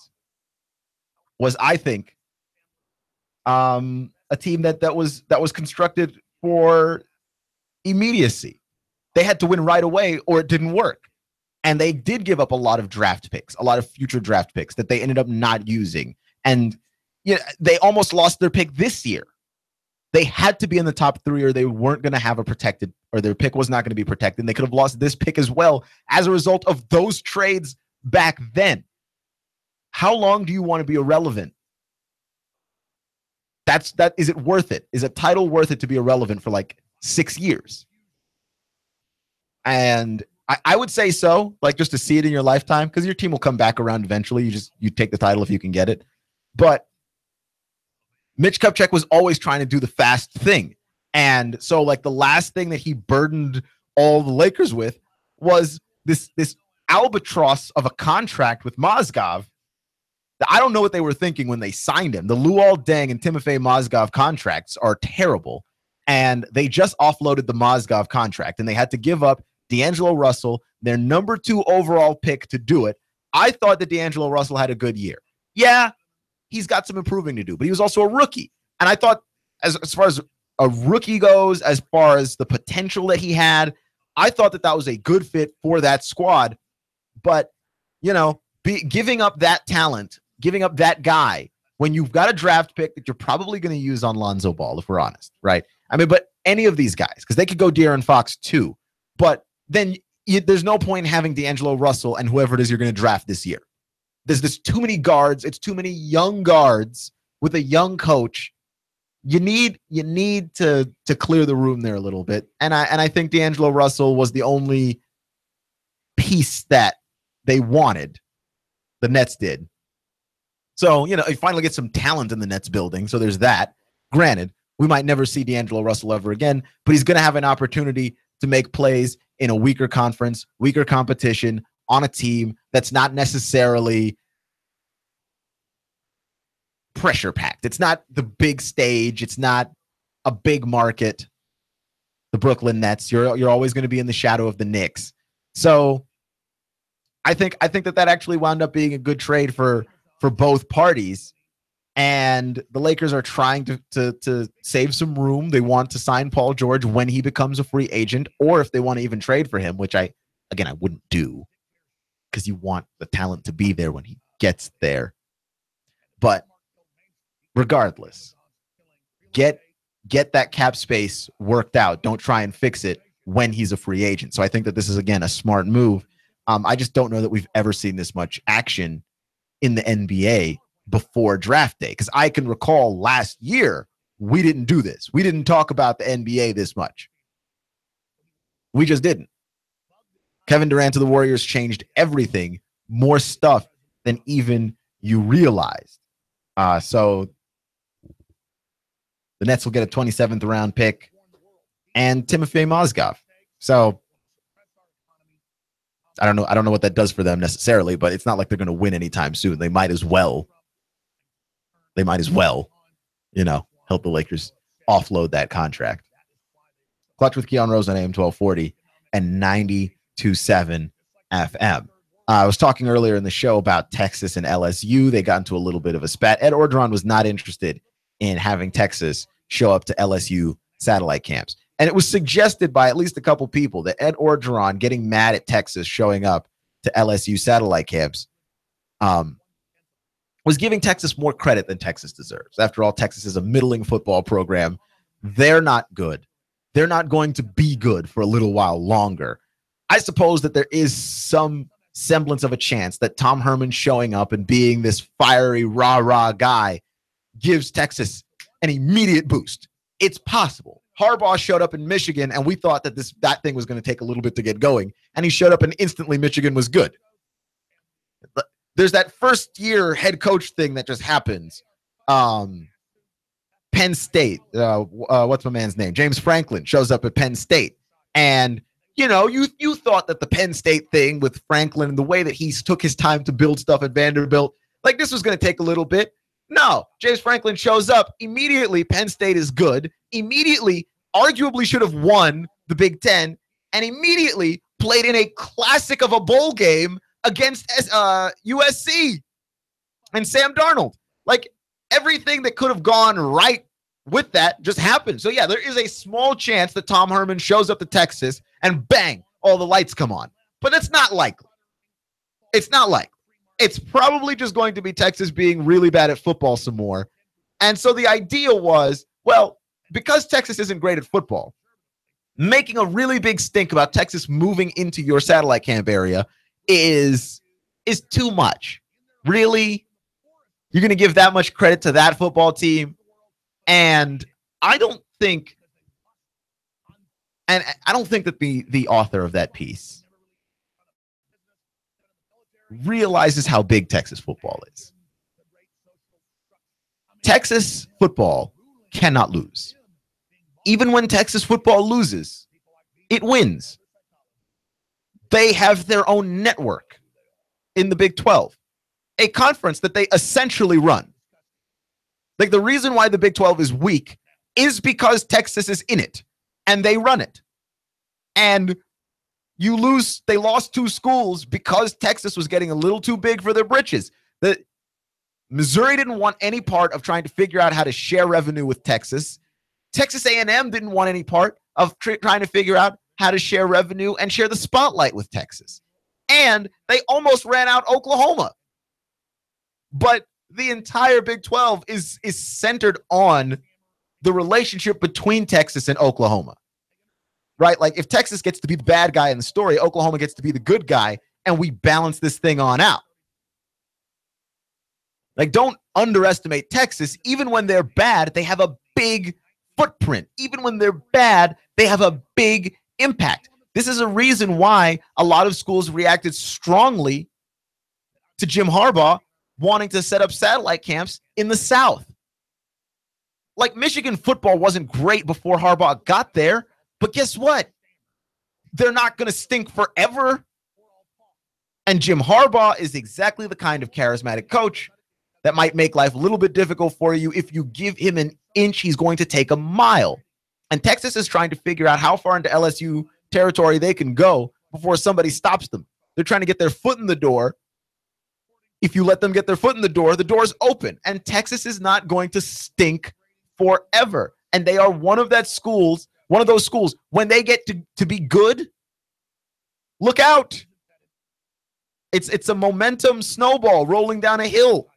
I think a team that was constructed for immediacy. They had to win right away or it didn't work. And they did give up a lot of draft picks, a lot of future draft picks that they ended up not using. And they almost lost their pick this year. They had to be in the top 3 or they weren't going to have a protected, or their pick was not going to be protected. And they could have lost this pick as well as a result of those trades back then. How long do you want to be irrelevant? Is it worth it? Is a title worth it to be irrelevant for like 6 years? And I would say so, like just to see it in your lifetime, because your team will come back around eventually. You take the title if you can get it. But Mitch Kupchak was always trying to do the fast thing. And so like the last thing that he burdened all the Lakers with was this albatross of a contract with Mozgov. I don't know what they were thinking when they signed him. The Luol Deng and Timofey Mozgov contracts are terrible. And they just offloaded the Mozgov contract, and they had to give up D'Angelo Russell, their number 2 overall pick, to do it. I thought that D'Angelo Russell had a good year. Yeah, he's got some improving to do, but he was also a rookie. And I thought as far as a rookie goes, as far as the potential that he had, I thought that was a good fit for that squad. But, you know, giving up that talent, giving up that guy, when you've got a draft pick that you're probably going to use on Lonzo Ball, if we're honest, right? I mean, but any of these guys, because they could go De'Aaron Fox too, but then there's no point in having D'Angelo Russell and whoever it is you're going to draft this year. There's too many guards. It's too many young guards with a young coach. You need to clear the room there a little bit. And I think D'Angelo Russell was the only piece that they wanted. The Nets did. So, you know, you finally get some talent in the Nets building. So there's that. Granted, we might never see D'Angelo Russell ever again, but he's going to have an opportunity to make plays in a weaker conference, weaker competition, on a team that's not necessarily pressure packed. It's not the big stage. It's not a big market. The Brooklyn Nets. You're always going to be in the shadow of the Knicks. So I think that actually wound up being a good trade for both parties. And the Lakers are trying to save some room. They want to sign Paul George when he becomes a free agent, or if they want to even trade for him, which I wouldn't do, because you want the talent to be there when he gets there. But regardless, get that cap space worked out. Don't try and fix it when he's a free agent. So I think that this is, again, a smart move. I just don't know that we've ever seen this much action in the NBA before draft day, because I can recall last year we didn't do this. We didn't talk about the NBA this much. We just didn't. Kevin Durant to the Warriors changed everything, more stuff than even you realized. So the Nets will get a 27th round pick and Timofey Mozgov. So I don't know what that does for them necessarily, but it's not like they're going to win anytime soon. They might as well, you know, help the Lakers offload that contract. Clutch with Keon Rose on AM 1240 and 92.7 FM. I was talking earlier in the show about Texas and LSU. They got into a little bit of a spat. Ed Orgeron was not interested in having Texas show up to LSU satellite camps. And it was suggested by at least a couple people that Ed Orgeron getting mad at Texas showing up to LSU satellite camps was giving Texas more credit than Texas deserves. After all, Texas is a middling football program. They're not good. They're not going to be good for a little while longer. I suppose that there is some semblance of a chance that Tom Herman showing up and being this fiery, rah-rah guy gives Texas an immediate boost. It's possible. Harbaugh showed up in Michigan, and we thought that that thing was going to take a little bit to get going, and he showed up, and instantly Michigan was good. There's that first-year head coach thing that just happens. Penn State, what's my man's name? James Franklin shows up at Penn State, and you know, you thought that the Penn State thing with Franklin and the way that he took his time to build stuff at Vanderbilt, like this was going to take a little bit. No, James Franklin shows up immediately. Penn State is good. Immediately, arguably should have won the Big Ten, and immediately played in a classic of a bowl game against USC and Sam Darnold. Like everything that could have gone right with that just happened. So yeah, there is a small chance that Tom Herman shows up to Texas and bang, all the lights come on. But it's not likely. It's not likely. It's probably just going to be Texas being really bad at football some more. And so the idea was, well, because Texas isn't great at football, making a really big stink about Texas moving into your satellite camp area is too much. Really? You're going to give that much credit to that football team? And I don't think that the author of that piece realizes how big Texas football is. Texas football cannot lose. Even when Texas football loses, it wins. They have their own network in the Big 12, a conference that they essentially run. Like, the reason why the Big 12 is weak is because Texas is in it and they run it. And they lost 2 schools because Texas was getting a little too big for their britches. Missouri didn't want any part of trying to figure out how to share revenue with Texas. Texas A&M didn't want any part of trying to figure out how to share revenue and share the spotlight with Texas. And they almost ran out Oklahoma. But the entire Big 12 is centered on the relationship between Texas and Oklahoma. Right? Like, if Texas gets to be the bad guy in the story, Oklahoma gets to be the good guy, and we balance this thing on out. Like, don't underestimate Texas. Even when they're bad, they have a big footprint. Even when they're bad, they have a big impact. This is a reason why a lot of schools reacted strongly to Jim Harbaugh wanting to set up satellite camps in the South. Like, Michigan football wasn't great before Harbaugh got there, but guess what? They're not going to stink forever. And Jim Harbaugh is exactly the kind of charismatic coach that might make life a little bit difficult for you. If you give him an inch, he's going to take a mile. And Texas is trying to figure out how far into LSU territory they can go before somebody stops them. They're trying to get their foot in the door. If you let them get their foot in the door's open. And Texas is not going to stink forever. And they are one of those schools, when they get to be good, look out. It's a momentum snowball rolling down a hill.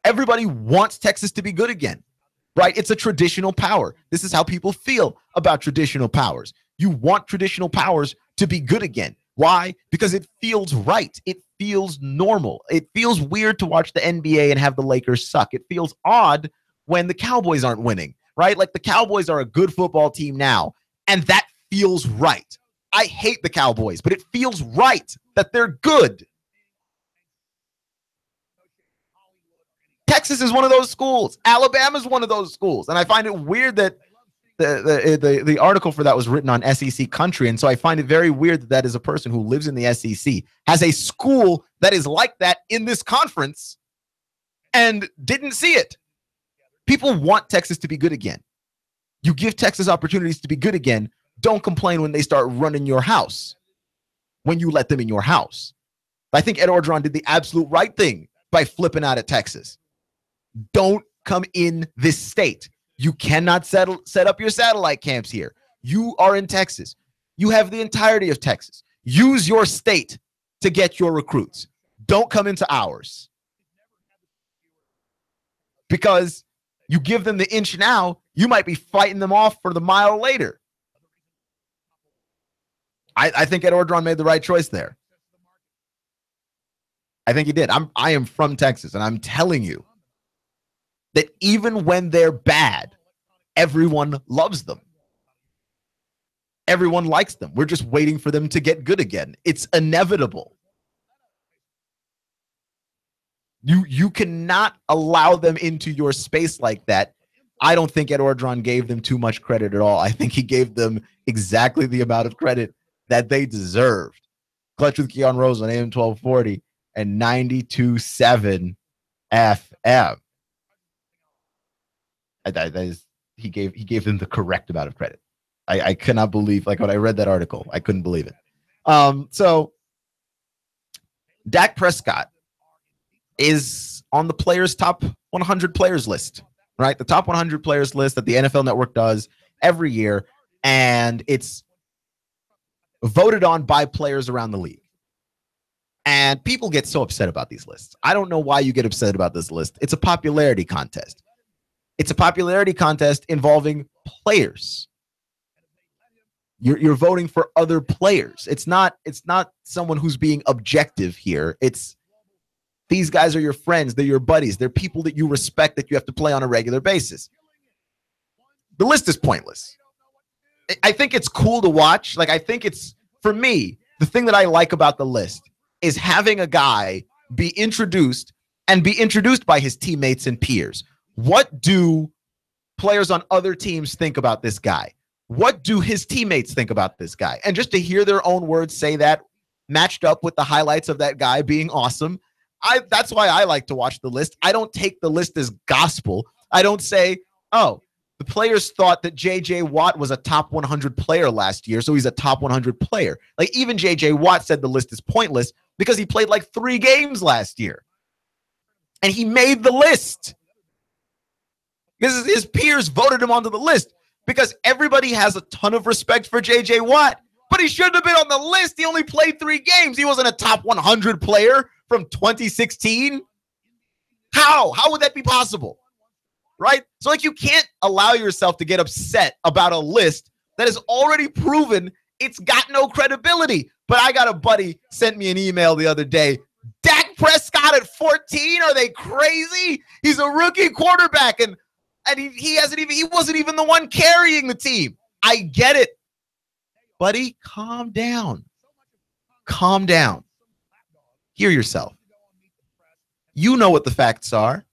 Everybody wants Texas to be good again, right? It's a traditional power. This is how people feel about traditional powers. You want traditional powers to be good again. Why? Because it feels right. It feels normal. It feels weird to watch the NBA and have the Lakers suck. It feels odd when the Cowboys aren't winning, right? Like, the Cowboys are a good football team now, and that feels right. I hate the Cowboys, but it feels right that they're good. Texas is one of those schools. Alabama is one of those schools. And I find it weird that the article for that was written on SEC Country. And so I find it very weird that that is a person who lives in the SEC, has a school that is like that in this conference, and didn't see it. People want Texas to be good again. You give Texas opportunities to be good again. Don't complain when they start running your house, when you let them in your house. I think Ed Orgeron did the absolute right thing by flipping out at Texas. Don't come in this state. You cannot set up your satellite camps here. You are in Texas. You have the entirety of Texas. Use your state to get your recruits. Don't come into ours. Because you give them the inch now, you might be fighting them off for the mile later. I think Ed Orgeron made the right choice there. I think he did. I am from Texas, and I'm telling you that even when they're bad, everyone loves them. Everyone likes them. We're just waiting for them to get good again. It's inevitable. You cannot allow them into your space like that. I don't think Ed Orgeron gave them too much credit at all. I think he gave them exactly the amount of credit that they deserved. Clutch with Keon Rose on AM 1240 and 92.7 FM. He gave them the correct amount of credit. I cannot believe, like, when I read that article, I couldn't believe it. So Dak Prescott is on the players' top 100 players list, right? The top 100 players list that the NFL Network does every year, and it's voted on by players around the league. And people get so upset about these lists. I don't know why you get upset about this list. It's a popularity contest. It's a popularity contest involving players. You're voting for other players. It's not someone who's being objective here. It's these guys are your friends. They're your buddies. They're people that you respect that you have to play on a regular basis. The list is pointless. I think it's cool to watch. Like, I think it's, for me, the thing that I like about the list is having a guy be introduced and be introduced by his teammates and peers. What do players on other teams think about this guy? What do his teammates think about this guy? And just to hear their own words say that, matched up with the highlights of that guy being awesome, that's why I like to watch the list. I don't take the list as gospel. I don't say, oh, the players thought that J.J. Watt was a top 100 player last year, so he's a top 100 player. Like, even J.J. Watt said the list is pointless because he played like 3 games last year. And he made the list. Because his peers voted him onto the list because everybody has a ton of respect for J.J. Watt, but he shouldn't have been on the list. He only played 3 games. He wasn't a top 100 player from 2016. How? How would that be possible? Right? So, like, you can't allow yourself to get upset about a list that has already proven it's got no credibility. But I got a buddy sent me an email the other day. Dak Prescott at 14? Are they crazy? He's a rookie quarterback, and he wasn't even the one carrying the team. I get it. Buddy, calm down. Calm down. Hear yourself. You know what the facts are.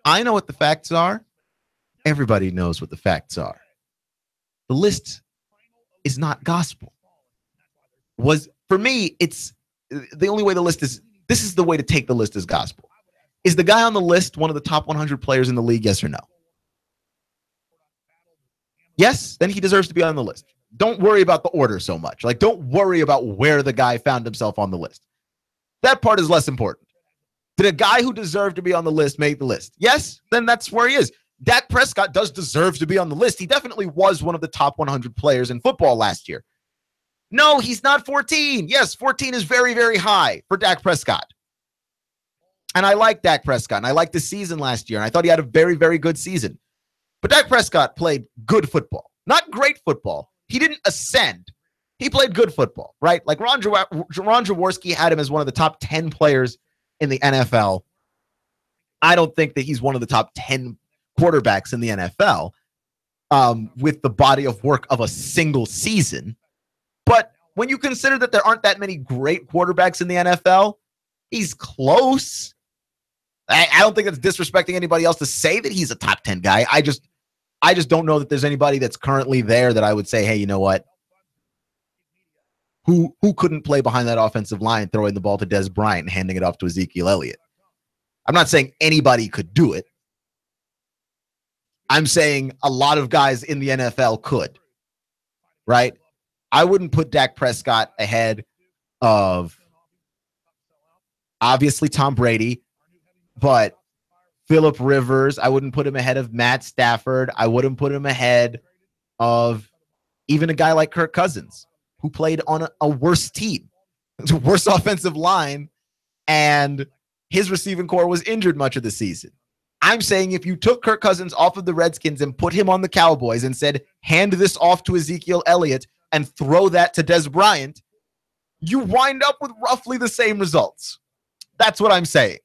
I know what the facts are. Everybody knows what the facts are. The list is not gospel. For me, it's the only way the list is. This is the way to take the list as gospel. Is the guy on the list one of the top 100 players in the league? Yes or no? Yes, then he deserves to be on the list. Don't worry about the order so much. Like, don't worry about where the guy found himself on the list. That part is less important. Did a guy who deserved to be on the list make the list? Yes, then that's where he is. Dak Prescott does deserve to be on the list. He definitely was one of the top 100 players in football last year. No, he's not 14. Yes, 14 is very, very high for Dak Prescott. And I like Dak Prescott, and I liked the season last year, and I thought he had a very, very good season. But Dak Prescott played good football. Not great football. He didn't ascend. He played good football, right? Like Ron Jaworski had him as one of the top 10 players in the NFL. I don't think that he's one of the top 10 quarterbacks in the NFL with the body of work of a single season. But when you consider that there aren't that many great quarterbacks in the NFL, he's close. I don't think that's disrespecting anybody else to say that he's a top 10 guy. I just don't know that there's anybody that's currently there that I would say, hey, you know what? Who couldn't play behind that offensive line, throwing the ball to Des Bryant and handing it off to Ezekiel Elliott? I'm not saying anybody could do it. I'm saying a lot of guys in the NFL could, right? I wouldn't put Dak Prescott ahead of, obviously, Tom Brady, but Phillip Rivers. I wouldn't put him ahead of Matt Stafford. I wouldn't put him ahead of even a guy like Kirk Cousins, who played on a worse team, a worse offensive line, and his receiving core was injured much of the season. I'm saying if you took Kirk Cousins off of the Redskins and put him on the Cowboys and said, hand this off to Ezekiel Elliott and throw that to Des Bryant, you wind up with roughly the same results. That's what I'm saying.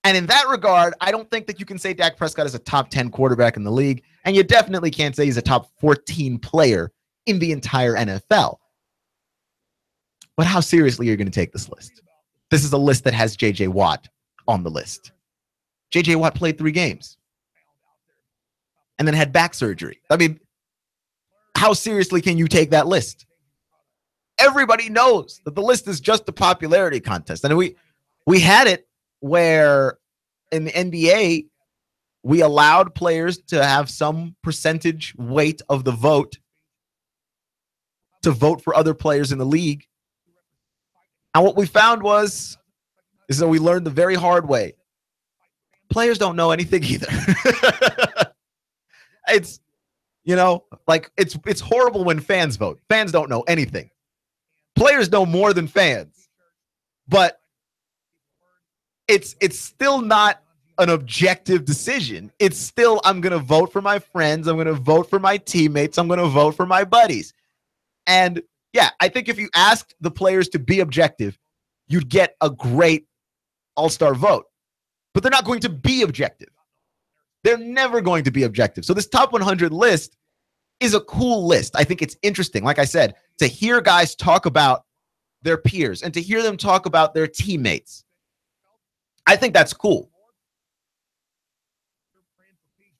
And in that regard, I don't think that you can say Dak Prescott is a top 10 quarterback in the league, and you definitely can't say he's a top 14 player in the entire NFL. But how seriously are you going to take this list? This is a list that has J.J. Watt on the list. J.J. Watt played 3 games and then had back surgery. I mean, how seriously can you take that list? Everybody knows that the list is just a popularity contest. And we had it where in the NBA, we allowed players to have some percentage weight of the vote to vote for other players in the league. And what we found is that we learned the very hard way. Players don't know anything either. It's, like it's horrible when fans vote. Fans don't know anything. Players know more than fans. But it's still not an objective decision. It's still, I'm going to vote for my friends. I'm going to vote for my teammates. I'm going to vote for my buddies. And yeah, I think if you asked the players to be objective, you'd get a great all-star vote. But they're not going to be objective. They're never going to be objective. So this top 100 list is a cool list. I think it's interesting, like I said, to hear guys talk about their peers and to hear them talk about their teammates. I think that's cool.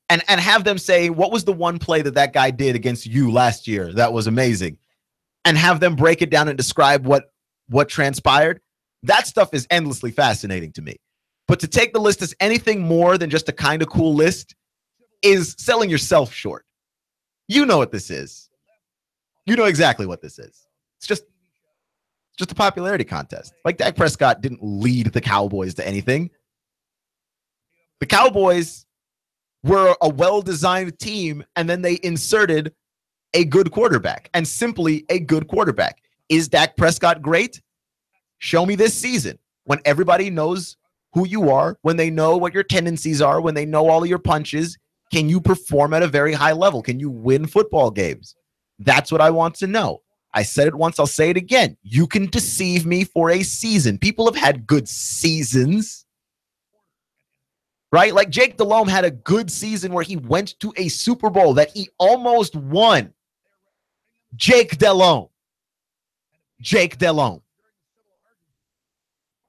And have them say, what was the one play that guy did against you last year that was amazing? And have them break it down and describe what transpired. That stuff is endlessly fascinating to me. But to take the list as anything more than just a kind of cool list is selling yourself short. You know what this is. You know exactly what this is. It's just a popularity contest. Like, Dak Prescott didn't lead the Cowboys to anything. The Cowboys were a well-designed team, and then they inserted a good quarterback, and simply a good quarterback. Is Dak Prescott great? Show me this season, when everybody knows who you are, when they know what your tendencies are, when they know all of your punches. Can you perform at a very high level? Can you win football games? That's what I want to know. I said it once, I'll say it again. You can deceive me for a season. People have had good seasons. Right? Like Jake Delhomme had a good season where he went to a Super Bowl that he almost won. Jake Delhomme.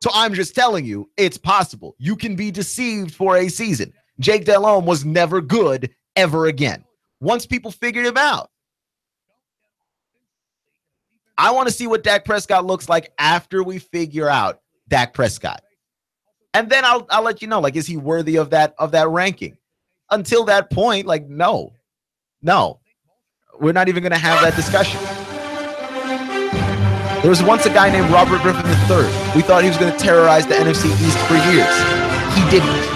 So I'm just telling you, it's possible. You can be deceived for a season. Jake Delhomme was never good ever again. Once people figured him out. I want to see what Dak Prescott looks like after we figure out Dak Prescott. And then I'll let you know, like, is he worthy of that ranking? Until that point, like, no. We're not even going to have that discussion. There was once a guy named Robert Griffin III. We thought he was going to terrorize the NFC East for years. He didn't.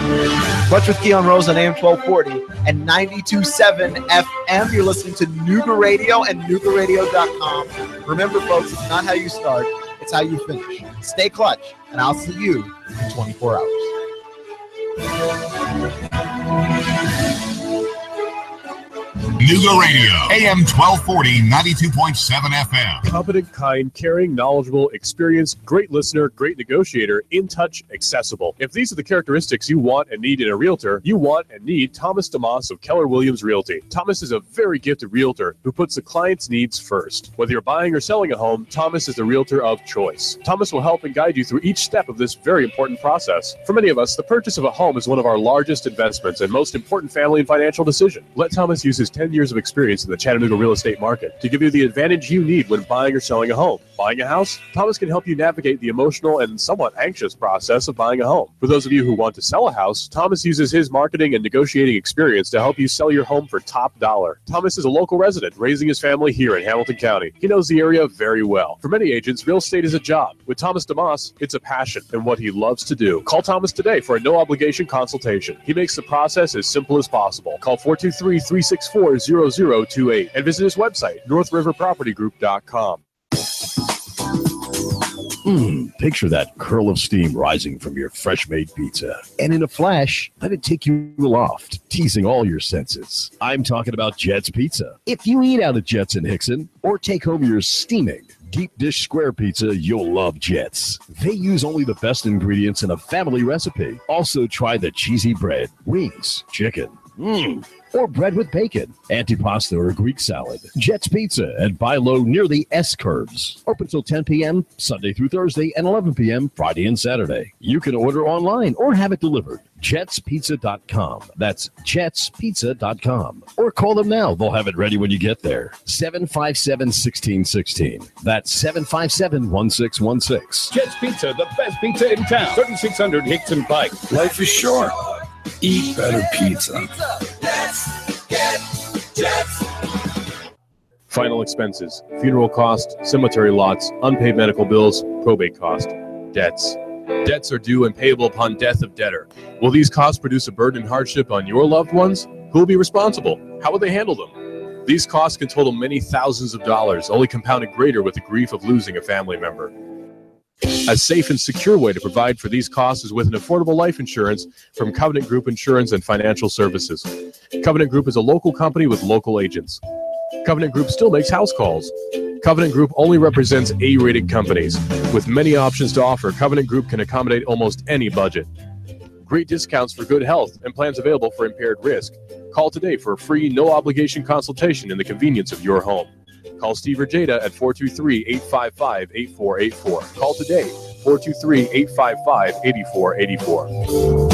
Much with Keon Rose on AM 1240 and 92.7 FM. You're listening to Nooga Radio and NoogaRadio.com. Remember, folks, it's not how you start, it's how you finish. Stay clutch, and I'll see you in 24 hours.
Nooga Radio, AM 1240, 92.7 FM.
Competent, kind, caring, knowledgeable, experienced, great listener, great negotiator, in touch, accessible. If these are the characteristics you want and need in a realtor, you want and need Thomas DeMoss of Keller Williams Realty. Thomas is a very gifted realtor who puts the client's needs first. Whether you're buying or selling a home, Thomas is the realtor of choice. Thomas will help and guide you through each step of this very important process. For many of us, the purchase of a home is one of our largest investments and most important family and financial decision. Let Thomas use his 10 years of experience in the Chattanooga real estate market to give you the advantage you need when buying or selling a home. Buying a house? Thomas can help you navigate the emotional and somewhat anxious process of buying a home. For those of you who want to sell a house, Thomas uses his marketing and negotiating experience to help you sell your home for top dollar. Thomas is a local resident raising his family here in Hamilton County. He knows the area very well. For many agents, real estate is a job. With Thomas DeMoss, it's a passion and what he loves to do. Call Thomas today for a no-obligation consultation. He makes the process as simple as possible. Call 423-364-0028 and visit his website, northriverpropertygroup.com.
Picture that curl of steam rising from your fresh-made pizza. And in a flash, let it take you aloft, teasing all your senses. I'm talking about Jet's Pizza. If you eat out at Jet's in Hickson or take home your steaming deep dish square pizza, you'll love Jet's. They use only the best ingredients in a family recipe. Also try the cheesy bread, wings, chicken, or bread with bacon, antipasta or Greek salad. Jet's Pizza at Buy Low near the S-Curves. Open till 10 p.m. Sunday through Thursday and 11 p.m. Friday and Saturday. You can order online or have it delivered. jetspizza.com. That's jetspizza.com. Or call them now. They'll have it ready when you get there. 757-1616. That's 757-1616.
Jet's Pizza, the best pizza in town. 3600 Hickson Pike.
Life is short. Eat better pizza.
Let's get Jets.
Final expenses, funeral cost, cemetery lots, unpaid medical bills, probate cost, debts. Debts are due and payable upon death of debtor. Will these costs produce a burden and hardship on your loved ones? Who will be responsible? How will they handle them? These costs can total many thousands of dollars, only compounded greater with the grief of losing a family member. A safe and secure way to provide for these costs is with an affordable life insurance from Covenant Group Insurance and Financial Services. Covenant Group is a local company with local agents. Covenant Group still makes house calls. Covenant Group only represents A-rated companies. With many options to offer, Covenant Group can accommodate almost any budget. Great discounts for good health and plans available for impaired risk. Call today for a free, no-obligation consultation in the convenience of your home. Call Steve or Jada at 423-855-8484. Call today 423-855-8484.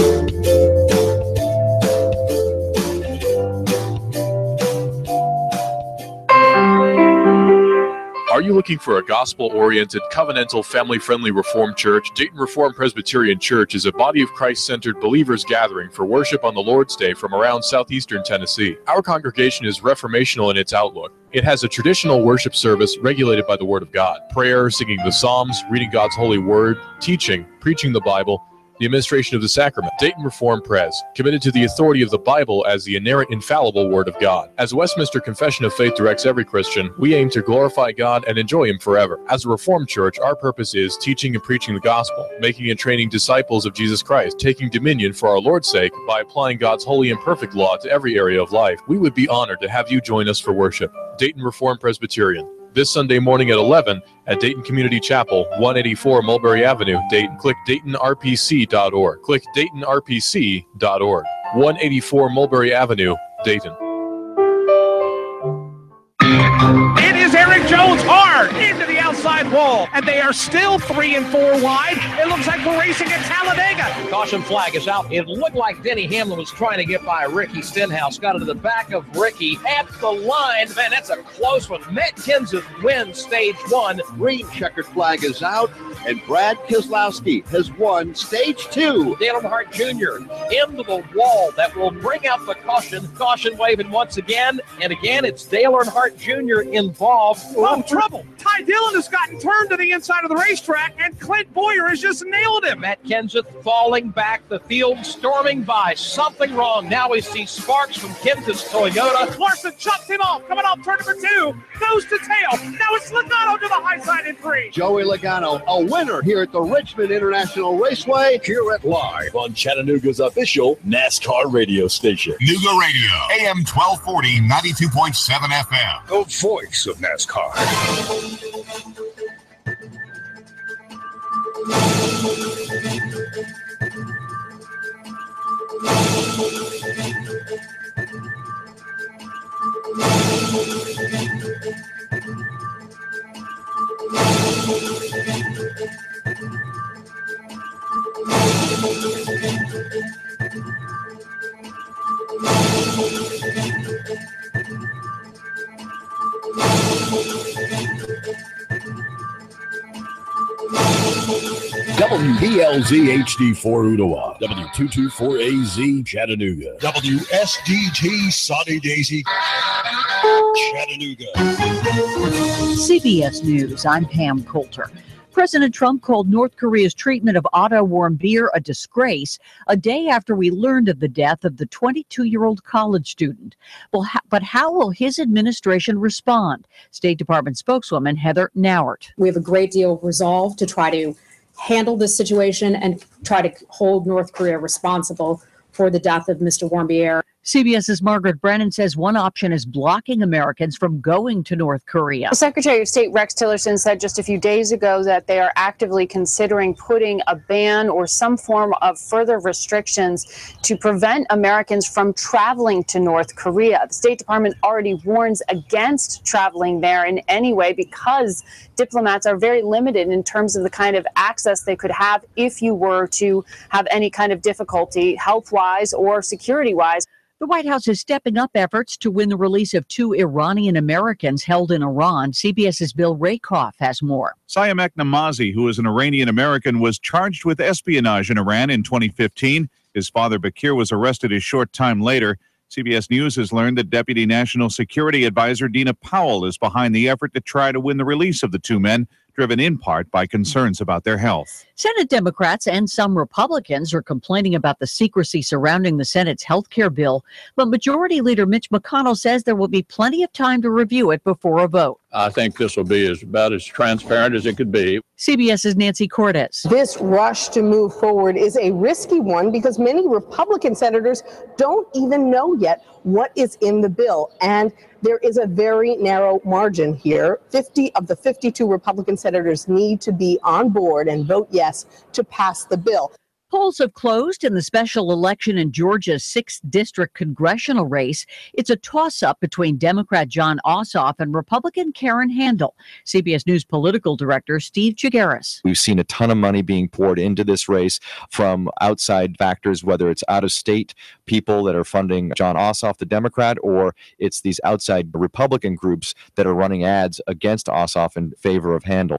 Are you looking for a gospel-oriented, covenantal, family-friendly Reformed church? Dayton Reformed Presbyterian Church is a body of Christ-centered believers gathering for worship on the Lord's Day from around southeastern Tennessee. Our congregation is reformational in its outlook. It has a traditional worship service regulated by the Word of God. Prayer, singing the Psalms, reading God's holy Word, teaching, preaching the Bible, the administration of the sacrament. Dayton Reformed Pres, committed to the authority of the Bible as the inerrant, infallible Word of God. As Westminster Confession of Faith directs every Christian, we aim to glorify God and enjoy Him forever. As a Reformed church, our purpose is teaching and preaching the gospel, making and training disciples of Jesus Christ, taking dominion for our Lord's sake by applying God's holy and perfect law to every area of life. We would be honored to have you join us for worship. Dayton Reformed Presbyterian. This Sunday morning at 11 at Dayton Community Chapel, 184 Mulberry Avenue, Dayton. Click DaytonRPC.org. Click DaytonRPC.org. 184 Mulberry Avenue, Dayton.
It is Eric Jones hard into the outside wall, and they are still 3 and 4 wide. It looks like we're racing at Talladega.
Caution flag is out. It looked like Denny Hamlin was trying to get by Ricky Stenhouse. Got into the back of Ricky at the line. Man, that's a close one. Matt Kenseth wins stage 1.
Green checkered flag is out, and Brad Keselowski has won stage 2.
Dale Earnhardt Jr. into the wall. That will bring out the caution. Caution waving once again. And again, it's Dale Earnhardt Jr. involved.
Oh, trouble. Ty Dillon has gotten turned to the inside of the racetrack, and Clint Boyer has just nailed him.
Matt Kenseth falling back, the field storming by. Something wrong. Now we see sparks from Kenseth's Toyota.
Larson chops him off. Coming off turn number 2. Goes to tail. Now it's Logano to the high side in 3.
Joey Logano, a winner here at the Richmond International Raceway.
Hear it live on Chattanooga's official NASCAR radio station.
Nooga Radio, AM 1240, 92.7 FM.
The voice of NASCAR. WBLZ HD4 Ottawa, W224AZ Chattanooga, WSDT Sunny Daisy Chattanooga.
CBS News, I'm Pam Coulter. President Trump called North Korea's treatment of Otto Warmbier a disgrace a day after we learned of the death of the 22-year-old college student. But how will his administration respond? State Department spokeswoman Heather Nauert.
We have a great deal of resolve to try to handle this situation and try to hold North Korea responsible for the death of Mr. Warmbier.
CBS's Margaret Brennan says one option is blocking Americans from going to North Korea.
Secretary of State Rex Tillerson said just a few days ago that they are actively considering putting a ban or some form of further restrictions to prevent Americans from traveling to North Korea. The State Department already warns against traveling there in any way because diplomats are very limited in terms of the kind of access they could have if you were to have any kind of difficulty health-wise or security-wise.
The White House is stepping up efforts to win the release of 2 Iranian Americans held in Iran. CBS's Bill Rakoff has more.
Siamak Namazi, who is an Iranian American, was charged with espionage in Iran in 2015. His father, Bakir, was arrested a short time later. CBS News has learned that Deputy National Security Advisor Dina Powell is behind the effort to try to win the release of the 2 men, driven in part by concerns about their health.
Senate Democrats and some Republicans are complaining about the secrecy surrounding the Senate's health care bill, but Majority Leader Mitch McConnell says there will be plenty of time to review it before a vote.
I think this will be about as transparent as it could be.
CBS's Nancy Cordes.
This rush to move forward is a risky one because many Republican senators don't even know yet what is in the bill. And there is a very narrow margin here. 50 of the 52 Republican senators need to be on board and vote yes to pass the bill.
Polls have closed in the special election in Georgia's 6th District congressional race. It's a toss-up between Democrat Jon Ossoff and Republican Karen Handel. CBS News political director Steve Chigueras.
We've seen a ton of money being poured into this race from outside factors, whether it's out-of-state people that are funding Jon Ossoff, the Democrat, or it's these outside Republican groups that are running ads against Ossoff in favor of Handel.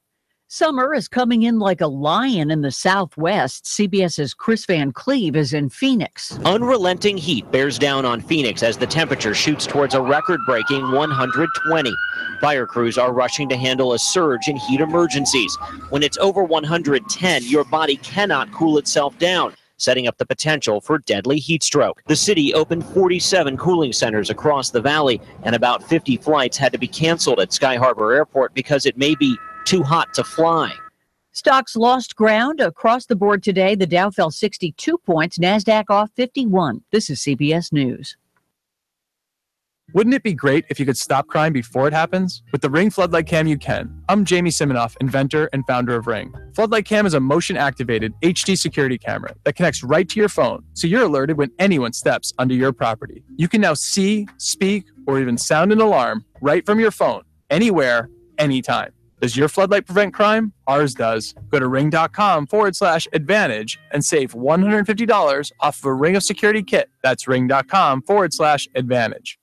Summer is coming in like a lion in the Southwest. CBS's Chris Van Cleve is in Phoenix.
Unrelenting heat bears down on Phoenix as the temperature shoots towards a record-breaking 120. Fire crews are rushing to handle a surge in heat emergencies. When it's over 110, your body cannot cool itself down, setting up the potential for deadly heat stroke. The city opened 47 cooling centers across the valley, and about 50 flights had to be canceled at Sky Harbor Airport because it may be too hot to fly.
Stocks lost ground across the board today. The Dow fell 62 points, NASDAQ off 51. This is CBS News.
Wouldn't it be great if you could stop crime before it happens? With the Ring Floodlight Cam, you can. I'm Jamie Siminoff, inventor and founder of Ring. Floodlight Cam is a motion-activated HD security camera that connects right to your phone, so you're alerted when anyone steps onto your property. You can now see, speak, or even sound an alarm right from your phone, anywhere, anytime. Does your floodlight prevent crime? Ours does. Go to ring.com/advantage and save $150 off of a Ring of Security kit. That's ring.com/advantage.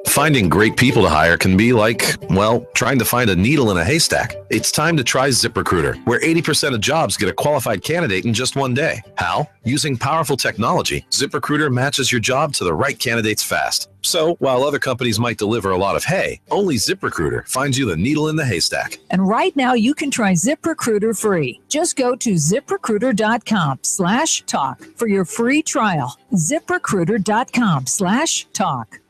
Finding great people to hire can be like, well, trying to find a needle in a haystack. It's time to try ZipRecruiter, where 80% of jobs get a qualified candidate in just one day. How? Using powerful technology, ZipRecruiter matches your job to the right candidates fast. So, while other companies might deliver a lot of hay, only ZipRecruiter finds you the needle in the haystack.
And right now, you can try ZipRecruiter free. Just go to ZipRecruiter.com/talk for your free trial. ZipRecruiter.com/talk.